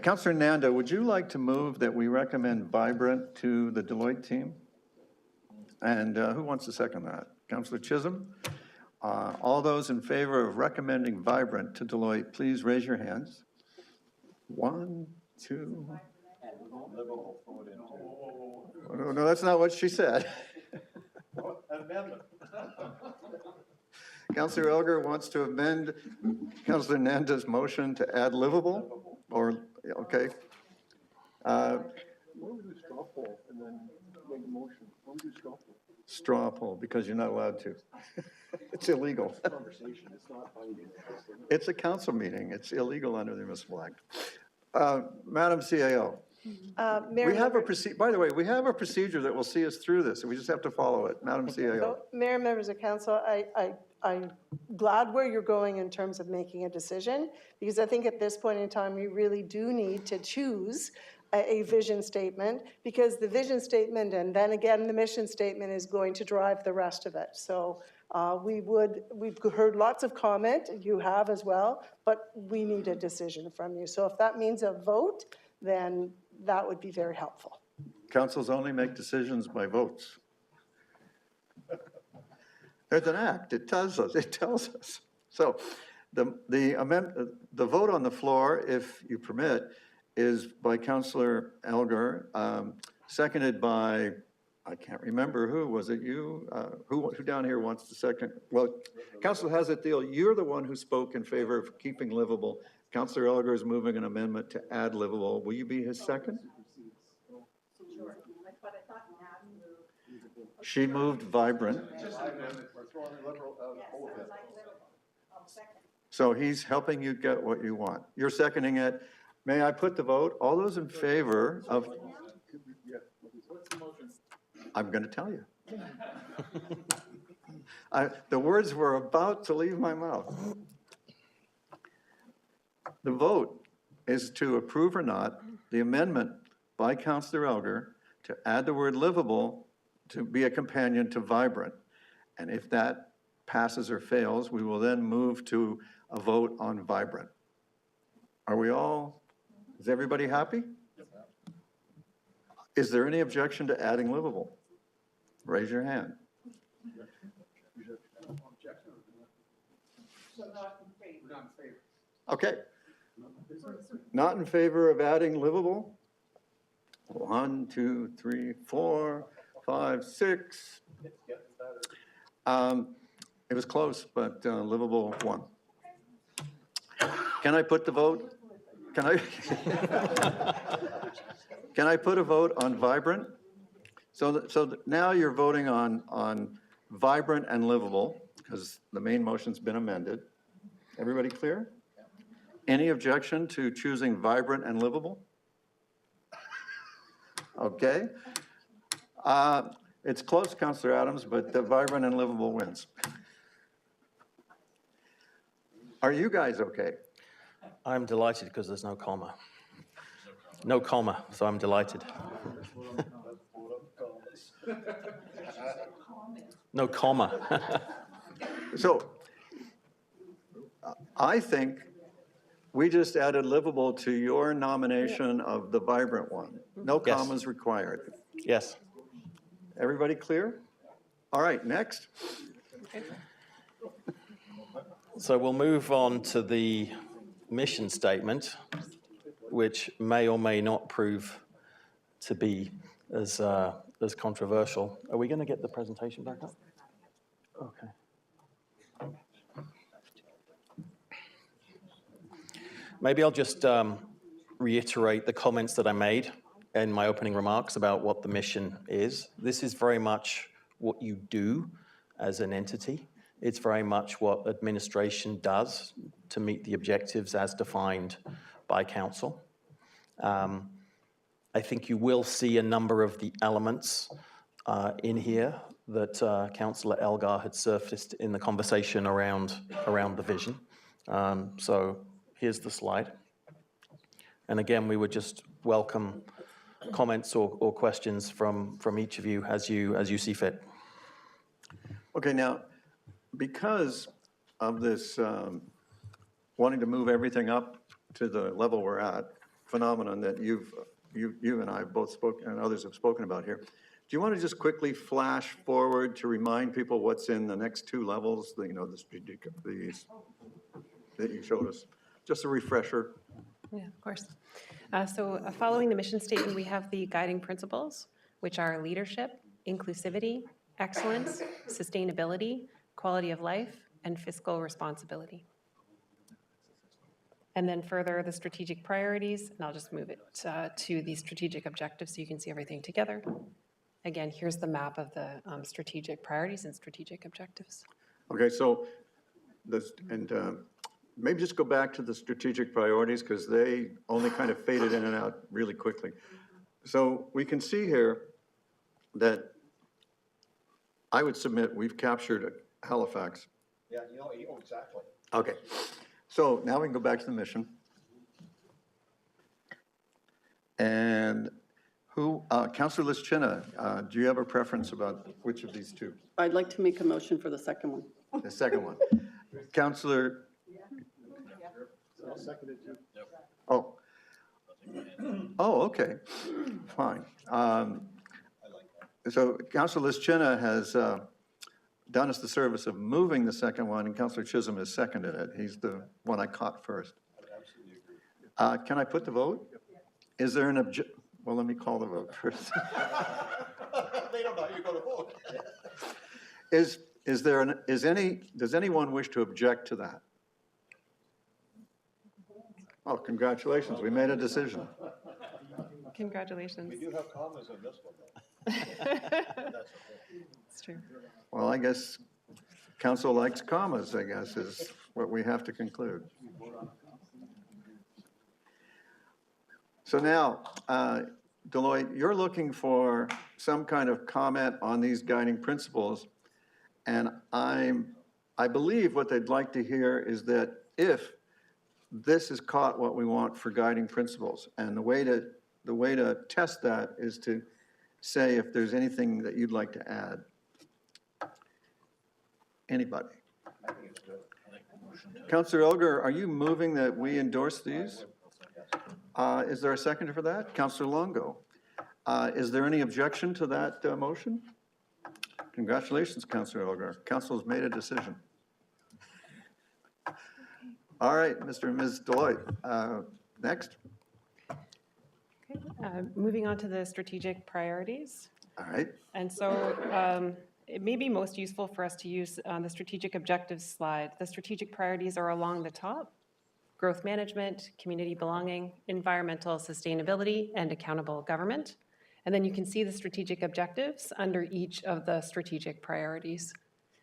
Councillor Nanda, would you like to move that we recommend vibrant to the Deloitte team? And who wants to second that? Councillor Chisholm? All those in favor of recommending vibrant to Deloitte, please raise your hands. 1, 2. No, that's not what she said. Councillor Elgar wants to amend Councillor Nanda's motion to add livable, or, okay.
Why don't we do straw poll and then make a motion? Why don't we do straw poll?
Straw poll, because you're not allowed to. It's illegal.
Conversation, it's not binding.
It's a council meeting. It's illegal under the Municipal Act. Madam CAO. We have by the way, we have a procedure that will see us through this, and we just have to follow it. Madam CAO.
So, Mayor, members of council, I'm glad where you're going in terms of making a decision, because I think at this point in time, we really do need to choose a vision statement, because the vision statement and then again the mission statement is going to drive the rest of it. So we've heard lots of comment, you have as well, but we need a decision from you. So if that means a vote, then that would be very helpful.
Councils only make decisions by votes. There's an act, it tells us. So the vote on the floor, if you permit, is by Councillor Elgar, seconded by I can't remember who, was it you? Who down here wants the second? Well, Councilor Hazardil, you're the one who spoke in favor of keeping livable. Councilor Elgar is moving an amendment to add livable. Will you be his second? She moved vibrant. So he's helping you get what you want. You're seconding it. May I put the vote? All those in favor of... I'm going to tell you. The words were about to leave my mouth. The vote is to approve or not the amendment by Councilor Elgar to add the word livable to be a companion to vibrant. And if that passes or fails, we will then move to a vote on vibrant. Are we all, is everybody happy? Is there any objection to adding livable? Raise your hand. Okay. Not in favor of adding livable? 1, 2, 3, 4, 5, 6. It was close, but livable won. Can I put the vote? Can I? Can I put a vote on vibrant? So now you're voting on vibrant and livable because the main motion's been amended. Everybody clear? Any objection to choosing vibrant and livable? Okay. It's close, Councillor Adams, but the vibrant and livable wins. Are you guys okay?
I'm delighted because there's no comma. No comma, so I'm delighted. No comma.
So I think we just added livable to your nomination of the vibrant one. No
Yes.
commas required.
Yes.
Everybody clear? All right, next.
So we'll move on to the mission statement, which may or may not prove to be as controversial. Are we going to get the presentation back up? Okay. Maybe I'll just reiterate the comments that I made in my opening remarks about what the mission is. This is very much what you do as an entity. It's very much what administration does to meet the objectives as defined by council. I think you will see a number of the elements in here that Councillor Elgar had surfaced in the conversation around the vision. So here's the slide. And again, we would just welcome comments or questions from each of you as you see fit.
Okay, now, because of this wanting to move everything up to the level we're at, phenomenon that you and I have both spoken and others have spoken about here, do you want to just quickly flash forward to remind people what's in the next two levels, the strategic, these that you showed us? Just a refresher.
Yeah, of course. So following the mission statement, we have the guiding principles, which are leadership, inclusivity, excellence, sustainability, quality of life, and fiscal responsibility. And then further, the strategic priorities, and I'll just move it to the strategic objectives so you can see everything together. Again, here's the map of the strategic priorities and strategic objectives.
Okay, so maybe just go back to the strategic priorities because they only kind of faded in and out really quickly. So we can see here that I would submit we've captured Halifax.
Yeah, exactly.
Okay, so now we can go back to the mission. And Councillor Lischina, do you have a preference about which of these two?
I'd like to make a motion for the second one.
The second one. Councillor.
I'll second it too.
Oh. Oh, okay, fine. So Councillor Lischina has done us the service of moving the second one, and Councillor Chisholm has seconded it. He's the one I caught first. Can I put the vote? Is there an well, let me call the vote first.
They don't know
does anyone wish to object to that? Oh, congratulations, we made a decision.
Congratulations.
We do have commas on this one, though.
It's true.
Well, I guess council likes commas, I guess, is what we have to conclude. So now, Deloitte, you're looking for some kind of comment on these guiding principles. And I believe what they'd like to hear is that if this has caught what we want for guiding principles, and the way to test that is to say if there's anything that you'd like to add. Anybody? Councillor Elgar, are you moving that we endorse these? Is there a seconder for that? Councillor Longo. Is there any objection to that motion? Congratulations, Councillor Elgar. Council has made a decision. All right, Mr. and Ms. Deloitte, next.
Okay. Moving on to the strategic priorities.
All right.
And so it may be most useful for us to use the strategic objectives slide. The strategic priorities are along the top: growth management, community belonging, environmental sustainability, and accountable government. And then you can see the strategic objectives under each of the strategic priorities.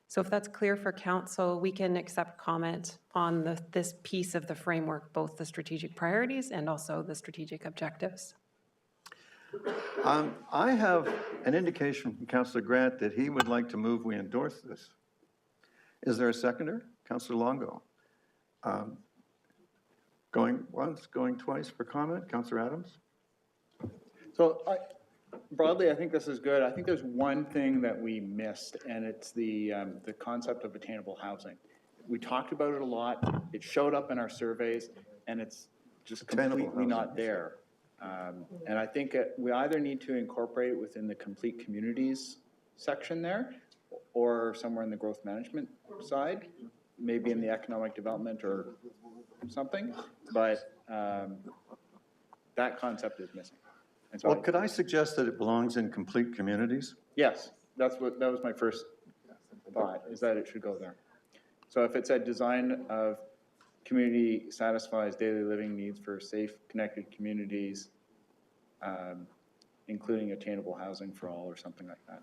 So if that's clear for council, we can accept comment on this piece of the framework, both the strategic priorities and also the strategic objectives.
I have an indication from Councillor Grant that he would like to move we endorse this. Is there a seconder? Councillor Longo. Going once, going twice for comment. Councillor Adams.
So broadly, I think this is good. I think there's one thing that we missed, and it's the concept of attainable housing. We talked about it a lot. It showed up in our surveys, and it's just completely not there. And I think we either need to incorporate it within the complete communities section there, or somewhere in the growth management side, maybe in the economic development or something, but that concept is missing. And so
Well, could I suggest that it belongs in complete communities?
Yes, that was my first thought, is that it should go there. So if it said design of community satisfies daily living needs for safe, connected communities, including attainable housing for all or something like that.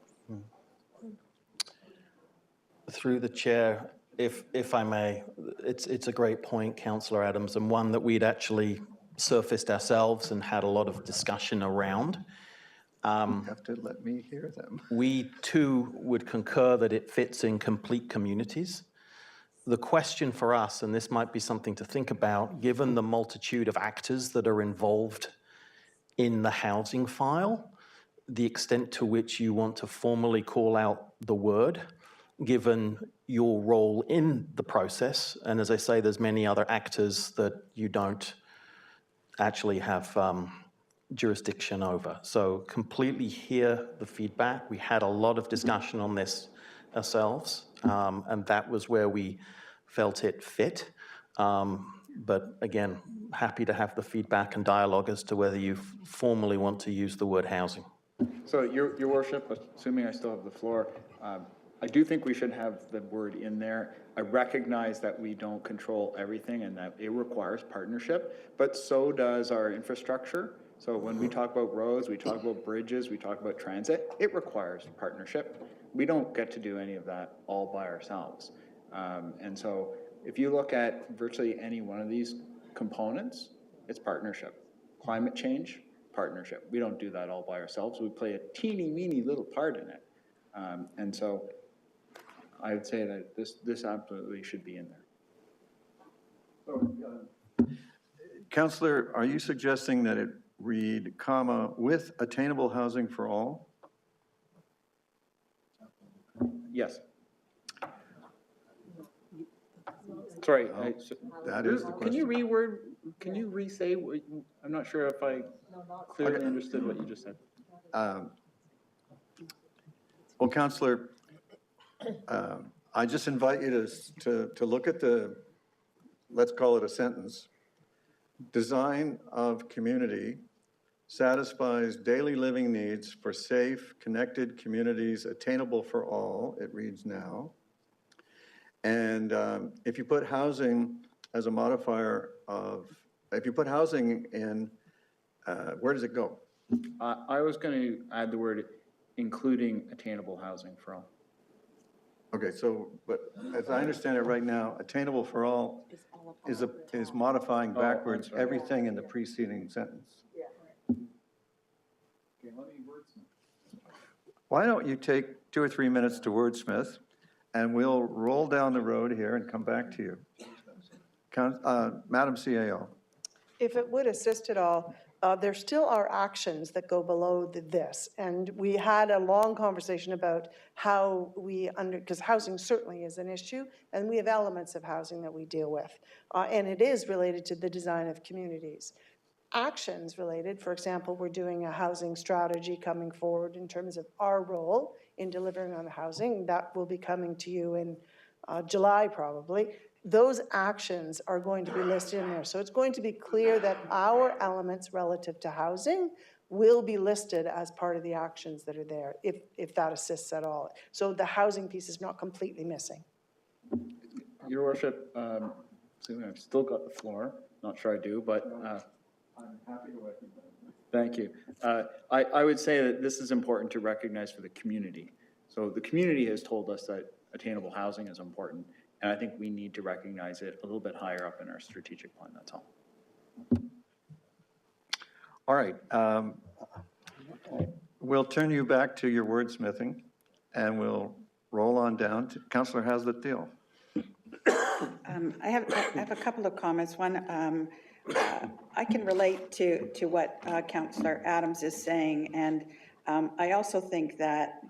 Through the chair, if I may, it's a great point, Councillor Adams, and one that we'd actually surfaced ourselves and had a lot of discussion around.
You have to let me hear them.
We too would concur that it fits in complete communities. The question for us, and this might be something to think about, given the multitude of actors that are involved in the housing file, the extent to which you want to formally call out the word, given your role in the process. And as I say, there's many other actors that you don't actually have jurisdiction over. So completely hear the feedback. We had a lot of discussion on this ourselves, and that was where we felt it fit. But again, happy to have the feedback and dialogue as to whether you formally want to use the word housing.
So your worship, assuming I still have the floor, I do think we should have the word in there. I recognize that we don't control everything and that it requires partnership, but so does our infrastructure. So when we talk about roads, we talk about bridges, we talk about transit, it requires partnership. We don't get to do any of that all by ourselves. And so if you look at virtually any one of these components, it's partnership. Climate change, partnership. We don't do that all by ourselves. We play a teeny weeny little part in it. And so I would say that this absolutely should be in there.
Councillor, are you suggesting that it read, comma, with attainable housing for all?
Yes. Sorry.
That is the question.
Can you reword, can you re-say, I'm not sure if I clearly understood what you just said.
Well, Councillor, I just invite you to look at the, let's call it a sentence, design of community satisfies daily living needs for safe, connected communities attainable for all, it reads now. And if you put housing as a modifier of, if you put housing in, where does it go?
I was going to add the word including attainable housing for all.
Okay, so, but as I understand it right now, attainable for all is modifying backwards everything in the preceding sentence.
Okay, let me wordsmith.
Why don't you take 2 or 3 minutes to wordsmith, and we'll roll down the road here and come back to you. Madam CAO.
If it would assist at all, there still are actions that go below this. And we had a long conversation about how because housing certainly is an issue, and we have elements of housing that we deal with. And it is related to the design of communities. Actions related, for example, we're doing a housing strategy coming forward in terms of our role in delivering on the housing. That will be coming to you in July probably. Those actions are going to be listed in there. So it's going to be clear that our elements relative to housing will be listed as part of the actions that are there, if that assists at all. So the housing piece is not completely missing.
Your Worship, I've still got the floor. Not sure I do, but
I'm happy to recognize.
Thank you. I would say that this is important to recognize for the community. So the community has told us that attainable housing is important, and I think we need to recognize it a little bit higher up in our strategic plan, that's all.
All right. We'll turn you back to your wordsmithing, and we'll roll on down to Councillor Hazlitt-Thiel.
I have a couple of comments. One, I can relate to what Councillor Adams is saying, and I also think that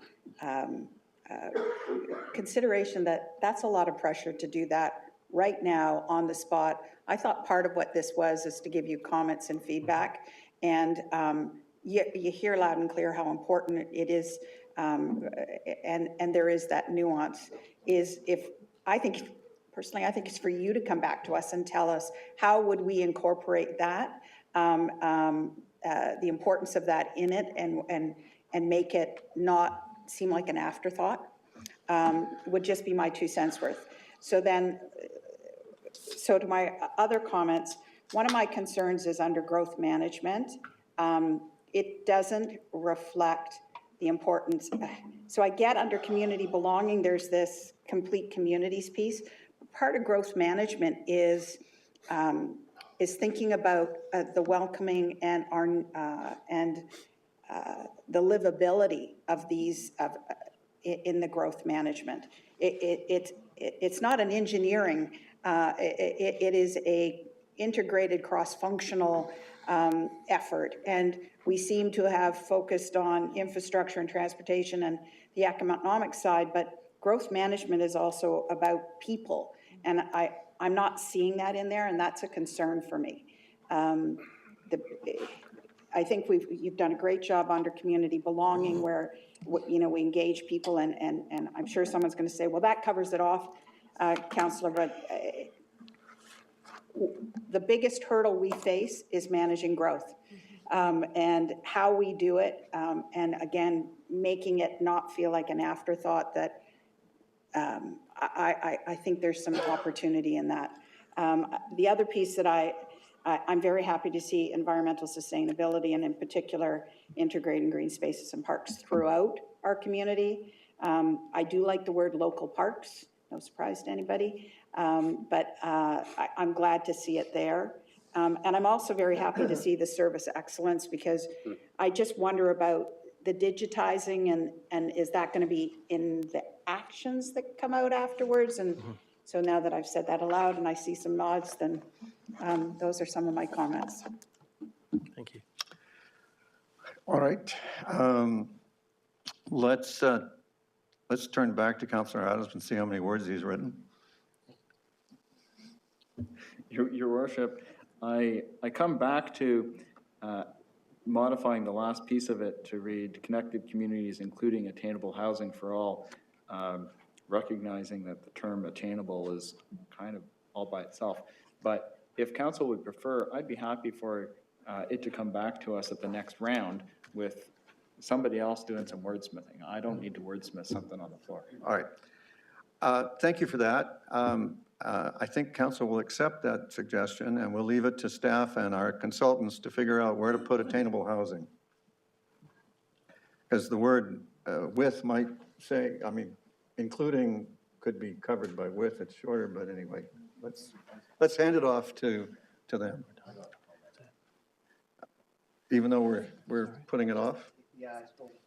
consideration that's a lot of pressure to do that right now on the spot. I thought part of what this was is to give you comments and feedback, and you hear loud and clear how important it is, and there is that nuance. Personally, I think it's for you to come back to us and tell us how would we incorporate that, the importance of that in it, and make it not seem like an afterthought, would just be my 2 cents worth. So to my other comments, one of my concerns is under growth management. It doesn't reflect the importance. So I get under community belonging, there's this complete communities piece. Part of growth management is thinking about the welcoming and the livability of these in the growth management. It's not an engineering. It is a integrated cross-functional effort, and we seem to have focused on infrastructure and transportation and the economic side, but growth management is also about people. And I'm not seeing that in there, and that's a concern for me. I think you've done a great job under community belonging, where we engage people, and I'm sure someone's going to say, well, that covers it off, Councillor, but the biggest hurdle we face is managing growth, and how we do it, and again, making it not feel like an afterthought. That I think there's some opportunity in that. The other piece that I'm very happy to see environmental sustainability, and in particular, integrating green spaces and parks throughout our community. I do like the word local parks, no surprise to anybody, but I'm glad to see it there. And I'm also very happy to see the service excellence, because I just wonder about the digitizing, and is that going to be in the actions that come out afterwards? And so now that I've said that aloud and I see some nods, then those are some of my comments.
Thank you.
All right. Let's turn back to Councillor Adams and see how many words he's written.
Your Worship, I come back to modifying the last piece of it to read connected communities, including attainable housing for all, recognizing that the term attainable is kind of all by itself. But if council would prefer, I'd be happy for it to come back to us at the next round with somebody else doing some wordsmithing. I don't need to wordsmith something on the floor.
All right. Thank you for that. I think council will accept that suggestion, and we'll leave it to staff and our consultants to figure out where to put attainable housing. Because the word with might say, I mean, including could be covered by with, it's shorter, but anyway, let's hand it off to them. Even though we're putting it off?
Yeah,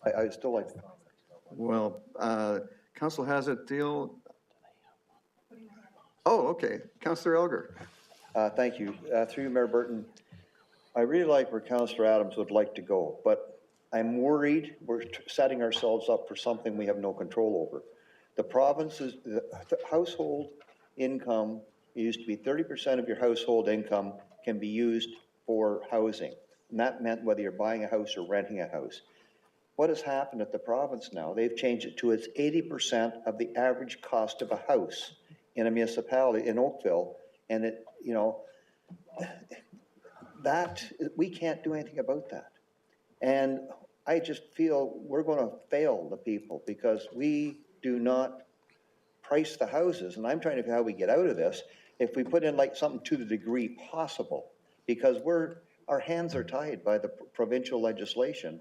I still like.
Well, Council has it, deal. Oh, okay. Councillor Elgar.
Thank you. Through you, Mayor Burton, I really like where Councillor Adams would like to go, but I'm worried we're setting ourselves up for something we have no control over. The province's the household income, it used to be 30% of your household income can be used for housing. And that meant whether you're buying a house or renting a house. What has happened at the province now, they've changed it to it's 80% of the average cost of a house in a municipality in Oakville. And it, you know, that, we can't do anything about that. And I just feel we're going to fail the people because we do not price the houses. And I'm trying to figure out how we get out of this. If we put in like something to the degree possible, because our hands are tied by the provincial legislation,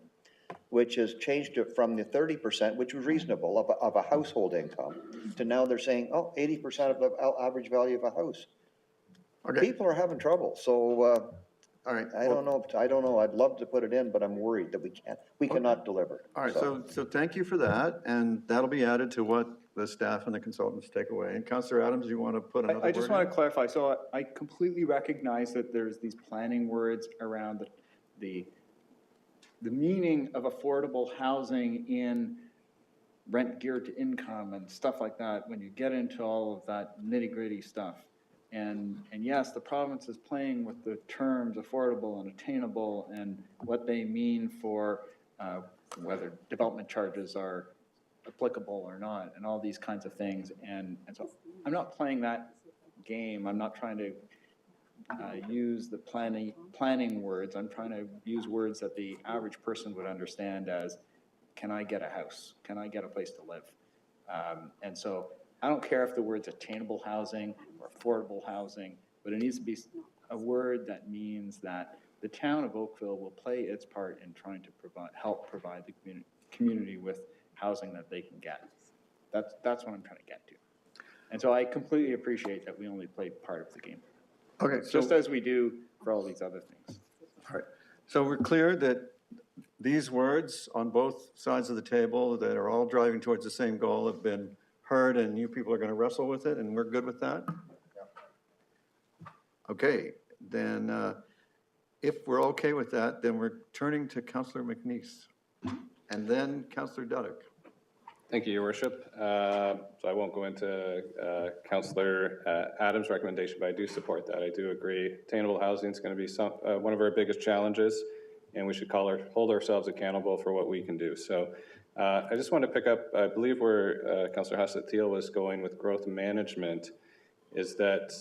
which has changed it from the 30%, which was reasonable, of a household income, to now they're saying, oh, 80% of the average value of a house. Okay. People are having trouble. So, all right. I don't know. I'd love to put it in, but I'm worried that we cannot deliver.
All right. So thank you for that. And that'll be added to what the staff and the consultants take away. And Councillor Adams, you want to put another word
I just want to clarify. So I completely recognize that there's these planning words around the meaning of affordable housing in rent geared to income and stuff like that when you get into all of that nitty-gritty stuff. And yes, the province is playing with the terms affordable and attainable and what they mean for whether development charges are applicable or not and all these kinds of things. And so I'm not playing that game. I'm not trying to use the planning words. I'm trying to use words that the average person would understand as, can I get a house? Can I get a place to live? And so I don't care if the word's attainable housing or affordable housing, but it needs to be a word that means that the town of Oakville will play its part in trying to help provide the community with housing that they can get. That's what I'm trying to get to. And so I completely appreciate that we only play part of the game.
Okay, so,
just as we do for all these other things.
All right. So we're clear that these words on both sides of the table that are all driving towards the same goal have been heard, and you people are going to wrestle with it, and we're good with that? Yeah. Okay, then if we're okay with that, then we're turning to Councillor McNeice, and then Councillor Duddick.
Thank you, Your Worship. So I won't go into Councillor Adams' recommendation, but I do support that. I do agree. Attainable housing is going to be one of our biggest challenges, and we should hold ourselves accountable for what we can do. So I just want to pick up, I believe where Councillor Hassett-Thiel was going with growth management is that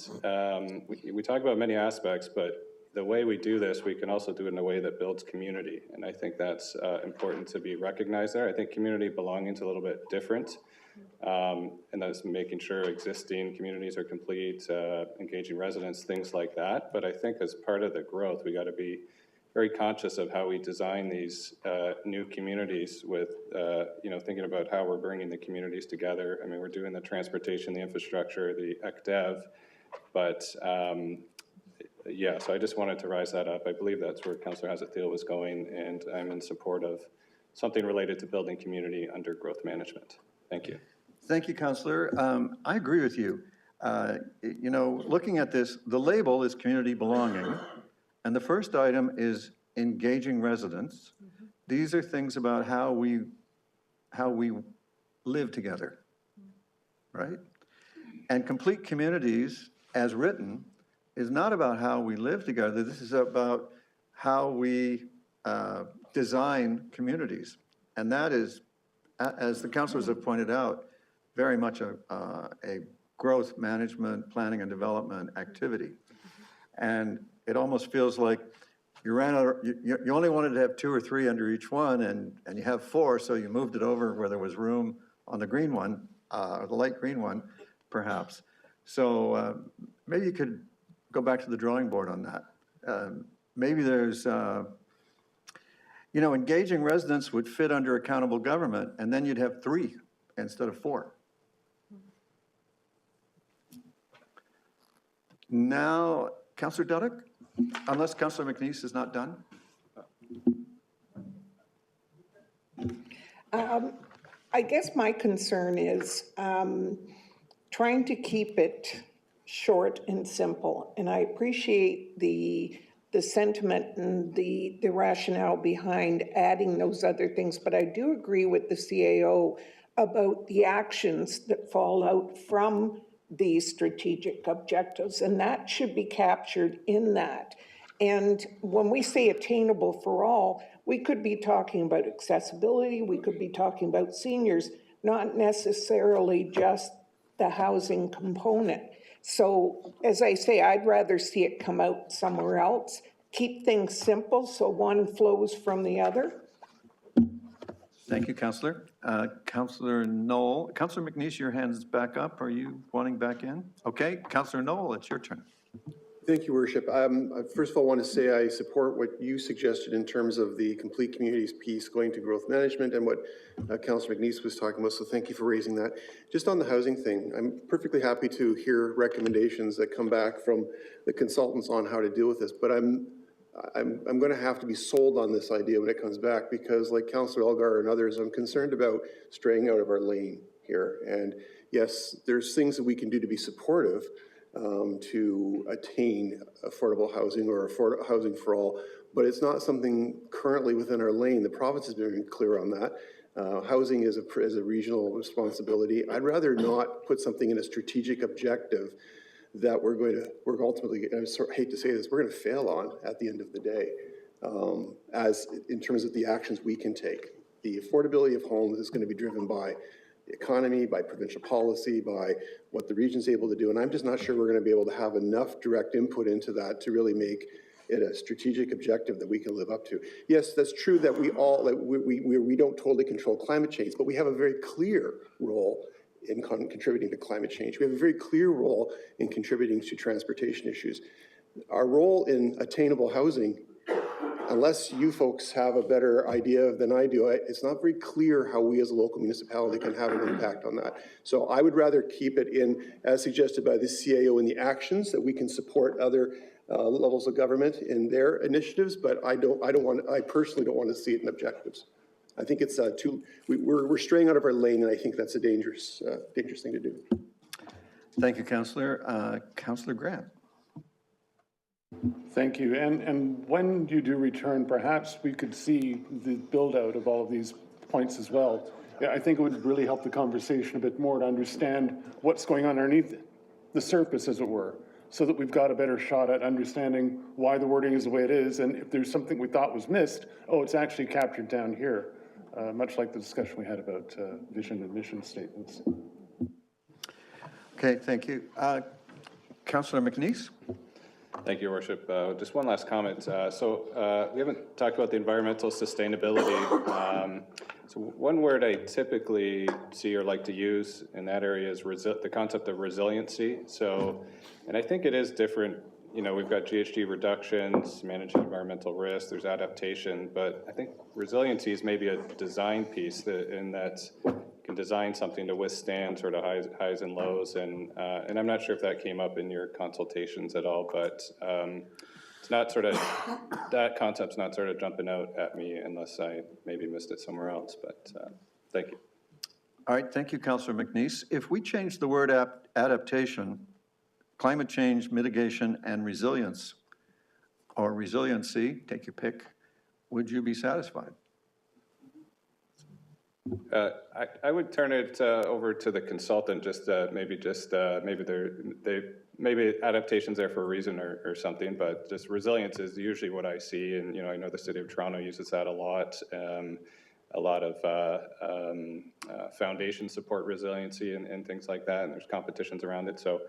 we talk about many aspects, but the way we do this, we can also do it in a way that builds community. And I think that's important to be recognized there. I think community belonging is a little bit different. And that's making sure existing communities are complete, engaging residents, things like that. But I think as part of the growth, we got to be very conscious of how we design these new communities with, thinking about how we're bringing the communities together. I mean, we're doing the transportation, the infrastructure, the ECDEV, but yeah, so I just wanted to rise that up. I believe that's where Councillor Hassett-Thiel was going, and I'm in support of something related to building community under growth management. Thank you.
Thank you, Councillor. I agree with you. Looking at this, the label is community belonging, and the first item is engaging residents. Mm-hmm. These are things about how we live together, right? And complete communities, as written, is not about how we live together. This is about how we design communities. And that is, as the councillors have pointed out, very much a growth management, planning and development activity. And it almost feels like you ran out, you only wanted to have 2 or 3 under each one, and you have 4, so you moved it over where there was room on the green one, or the light green one, perhaps. So maybe you could go back to the drawing board on that. Maybe there's, engaging residents would fit under accountable government, and then you'd have 3 instead of 4. Now, Councillor Duddick, unless Councillor McNeice is not done?
I guess my concern is trying to keep it short and simple. And I appreciate the sentiment and the rationale behind adding those other things. But I do agree with the CAO about the actions that fall out from these strategic objectives. And that should be captured in that. And when we say attainable for all, we could be talking about accessibility, we could be talking about seniors, not necessarily just the housing component. So as I say, I'd rather see it come out somewhere else, keep things simple so one flows from the other.
Thank you, Councillor. Councillor Knoll, Councillor McNeice, your hand's back up. Are you wanting back in? Okay, Councillor Knoll, it's your turn.
Thank you, Worship. First of all, I want to say I support what you suggested in terms of the complete communities piece going to growth management and what Councillor McNeice was talking about, so thank you for raising that. Just on the housing thing, I'm perfectly happy to hear recommendations that come back from the consultants on how to deal with this, but I'm going to have to be sold on this idea when it comes back, because like Councillor Elgar and others, I'm concerned about straying out of our lane here. And yes, there's things that we can do to be supportive to attain affordable housing or housing for all, but it's not something currently within our lane. The province has been very clear on that. Housing is a regional responsibility. I'd rather not put something in a strategic objective that we're ultimately, I hate to say this, we're going to fail on at the end of the day, as in terms of the actions we can take. The affordability of homes is going to be driven by the economy, by provincial policy, by what the region's able to do, and I'm just not sure we're going to be able to have enough direct input into that to really make it a strategic objective that we can live up to. Yes, that's true that we don't totally control climate change, but we have a very clear role in contributing to climate change. We have a very clear role in contributing to transportation issues. Our role in attainable housing, unless you folks have a better idea than I do, it's not very clear how we as a local municipality can have an impact on that. So I would rather keep it in, as suggested by the CAO, in the actions that we can support other levels of government in their initiatives, but I personally don't want to see it in objectives. I think it's we're straying out of our lane, and I think that's a dangerous thing to do.
Thank you, Councillor. Councillor Grant.
Thank you. And when you do return, perhaps we could see the build out of all of these points as well. Yeah, I think it would really help the conversation a bit more to understand what's going on underneath the surface, as it were, so that we've got a better shot at understanding why the wording is the way it is, and if there's something we thought was missed, oh, it's actually captured down here, much like the discussion we had about vision and mission statements.
Okay, thank you. Councillor McNeice.
Thank you, Your Worship. Just one last comment. We haven't talked about the environmental sustainability. So one word I typically see or like to use in that area is the concept of resiliency. So, and I think it is different. You know, we've got GHG reductions, managing environmental risk, there's adaptation, but I think resiliency is maybe a design piece in that you can design something to withstand sort of highs and lows, and I'm not sure if that came up in your consultations at all, but it's not sort of, that concept's not sort of jumping out at me unless I maybe missed it somewhere else, but thank you.
All right, thank you, Councillor McNeice. If we change the word adaptation, climate change, mitigation, and resilience, or resiliency, take your pick, would you be satisfied?
I would turn it over to the consultant, maybe adaptation's there for a reason or something, but just resilience is usually what I see, and I know the City of Toronto uses that a lot. A lot of foundation support resiliency and things like that, and there's competitions around it. So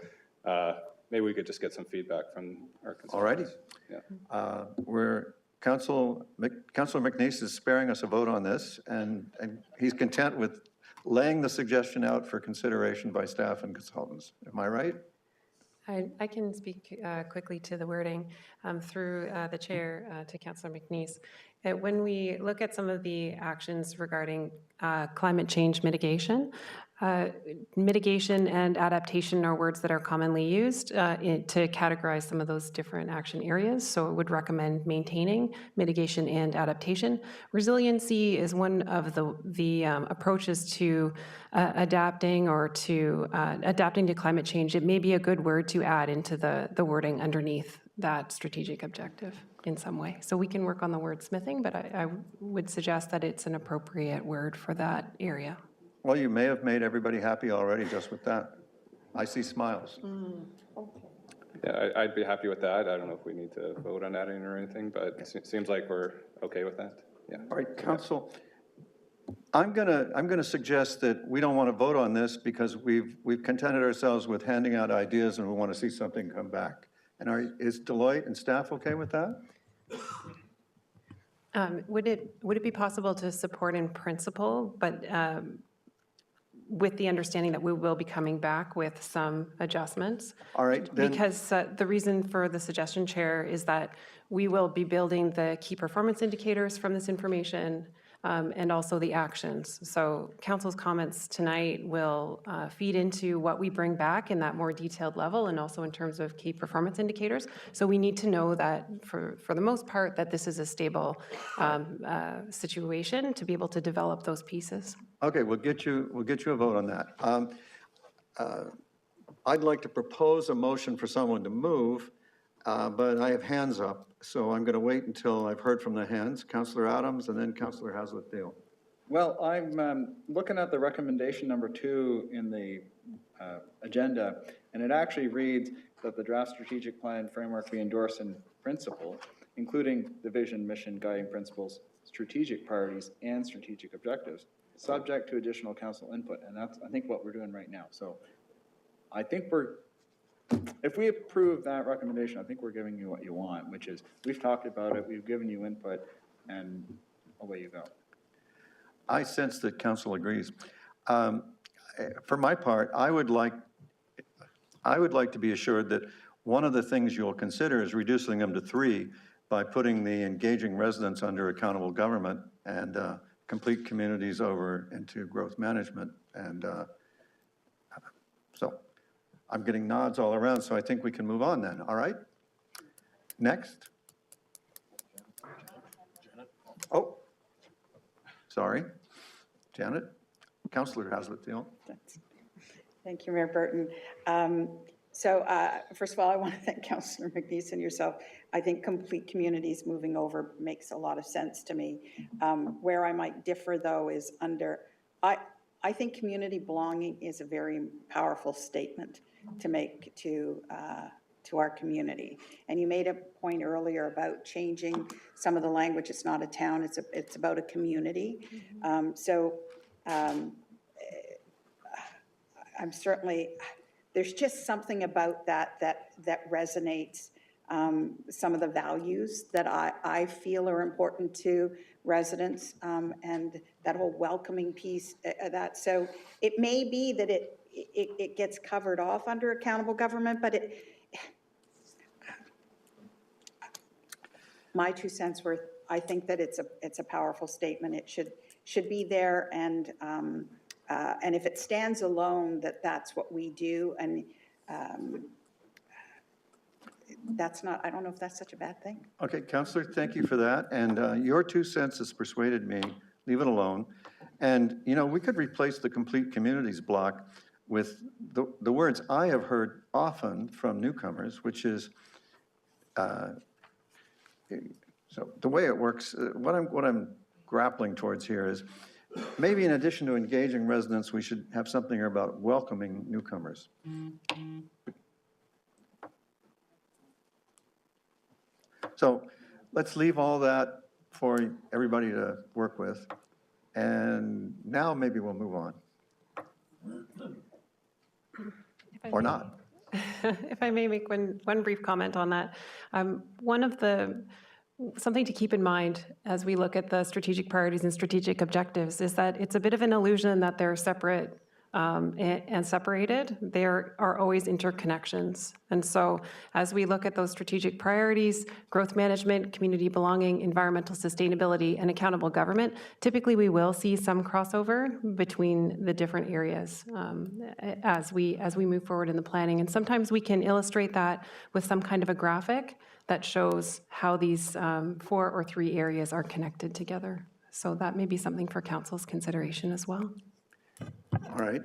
maybe we could just get some feedback from our consultants.
All righty. Yeah. We're Councilor McNeese is sparing us a vote on this, and he's content with laying the suggestion out for consideration by staff and consultants. Am I right?
I can speak quickly to the wording through the chair to Councillor McNeese. When we look at some of the actions regarding climate change mitigation, mitigation and adaptation are words that are commonly used to categorize some of those different action areas. So I would recommend maintaining mitigation and adaptation. Resiliency is one of the approaches to adapting or to adapting to climate change. It may be a good word to add into the wording underneath that strategic objective in some way. So we can work on the wordsmithing, but I would suggest that it's an appropriate word for that area.
Well, you may have made everybody happy already just with that. I see smiles.
Yeah, I'd be happy with that. I don't know if we need to vote on adding or anything, but it seems like we're okay with that. Yeah.
All right, Council, I'm gonna suggest that we don't want to vote on this because we've contented ourselves with handing out ideas and we want to see something come back. And is Deloitte and staff okay with that?
Would it be possible to support in principle, but with the understanding that we will be coming back with some adjustments?
All right, then.
Because the reason for the suggestion, Chair, is that we will be building the key performance indicators from this information and also the actions. So Council's comments tonight will feed into what we bring back in that more detailed level and also in terms of key performance indicators. So we need to know that for the most part that this is a stable situation to be able to develop those pieces.
Okay, we'll get you a vote on that. I'd like to propose a motion for someone to move, but I have hands up, so I'm going to wait until I've heard from the hands. Councillor Adams and then Councillor Haslett-Deal.
Well, I'm looking at the recommendation number 2 in the agenda, and it actually reads that the draft strategic plan framework be endorsed in principle, including the vision, mission, guiding principles, strategic priorities, and strategic objectives, subject to additional council input. And that's, I think, what we're doing right now. So I think if we approve that recommendation, I think we're giving you what you want, which is we've talked about it, we've given you input, and away you go.
I sense that council agrees. For my part, I would like to be assured that one of the things you'll consider is reducing them to 3 by putting the engaging residents under accountable government and complete communities over into growth management. And so I'm getting nods all around, so I think we can move on then, all right? Next. Oh, sorry. Janet? Councillor Haslett-Deal.
Thank you, Mayor Burton. First of all, I want to thank Councillor McNeese and yourself. I think complete communities moving over makes a lot of sense to me. Where I might differ, though, is I think community belonging is a very powerful statement to make to our community. And you made a point earlier about changing some of the language. It's not a town, it's about a community. I'm certainly, there's just something about that resonates. Some of the values that I feel are important to residents, and that whole welcoming piece that. So it may be that it gets covered off under accountable government, but my 2 cents worth, I think that it's a powerful statement. It should be there, and if it stands alone, that's what we do, and that's not, I don't know if that's such a bad thing.
Okay, Councillor, thank you for that. And your 2 cents has persuaded me, leave it alone. And, you know, we could replace the complete communities block with the words I have heard often from newcomers, which is, so the way it works, what I'm grappling towards here is maybe in addition to engaging residents, we should have something about welcoming newcomers. So let's leave all that for everybody to work with. And now maybe we'll move on. Or not.
If I may make one brief comment on that. One of something to keep in mind as we look at the strategic priorities and strategic objectives is that it's a bit of an illusion that they're separate and separated. There are always interconnections. And so as we look at those strategic priorities, growth management, community belonging, environmental sustainability, and accountable government, typically we will see some crossover between the different areas as we move forward in the planning. And sometimes we can illustrate that with some kind of a graphic that shows how these 4 or 3 areas are connected together. So that may be something for council's consideration as well.
All right.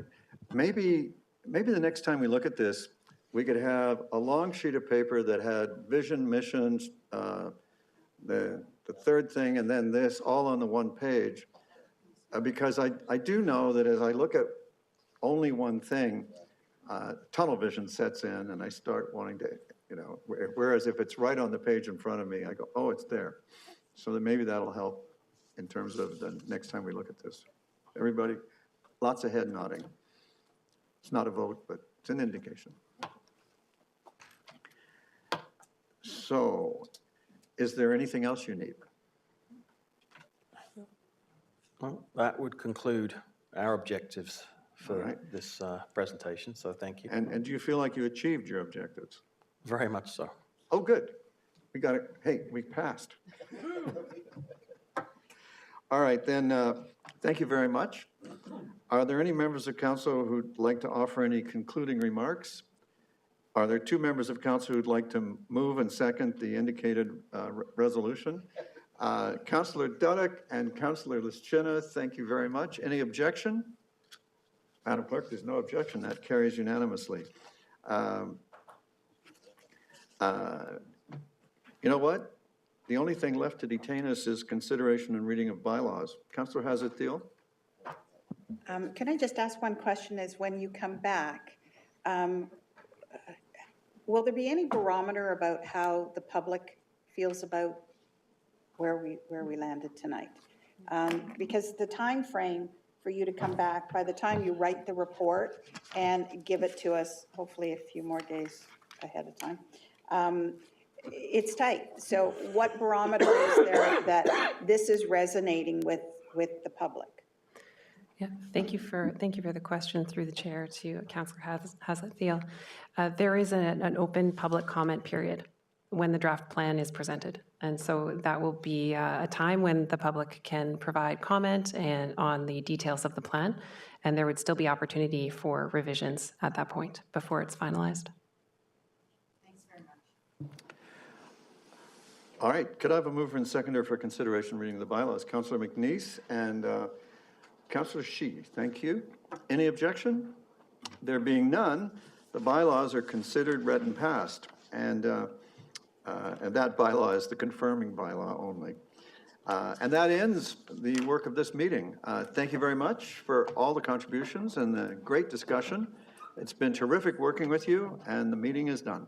Maybe the next time we look at this, we could have a long sheet of paper that had vision, missions, the third thing, and then this all on the one page. Because I do know that as I look at only one thing, tunnel vision sets in and I start wanting to, whereas if it's right on the page in front of me, I go, oh, it's there. So that maybe that'll help in terms of the next time we look at this. Everybody? Lots of head nodding. It's not a vote, but it's an indication. So, is there anything else you need?
Well, that would conclude our objectives for this presentation, so thank you.
And do you feel like you achieved your objectives?
Very much so.
Oh, good. We got it. Hey, we passed. All right, then, thank you very much. Are there any members of council who'd like to offer any concluding remarks? Are there 2 members of council who'd like to move and second the indicated resolution? Councillor Dudek and Councillor Lischina, thank you very much. Any objection? Madam Clerk, there's no objection. That carries unanimously. You know what? The only thing left to detain us is consideration and reading of bylaws. Councillor Hazard-Thiel?
Can I just ask one question, is when you come back, will there be any barometer about how the public feels about where we landed tonight? Because the time frame for you to come back, by the time you write the report and give it to us, hopefully a few more days ahead of time, it's tight. So what barometer is there that this is resonating with the public?
Yeah, thank you for the question through the chair to Councillor Hazard-Thiel. There is an open public comment period when the draft plan is presented. And so that will be a time when the public can provide comment and on the details of the plan. And there would still be opportunity for revisions at that point before it's finalized.
Thanks very much.
All right, could I have a mover and seconder for consideration reading the bylaws? Councillor McNeice and Councillor Shi, thank you. Any objection? There being none, the bylaws are considered read and passed. And that bylaw is the confirming bylaw only. And that ends the work of this meeting. Thank you very much for all the contributions and the great discussion. It's been terrific working with you, and the meeting is done.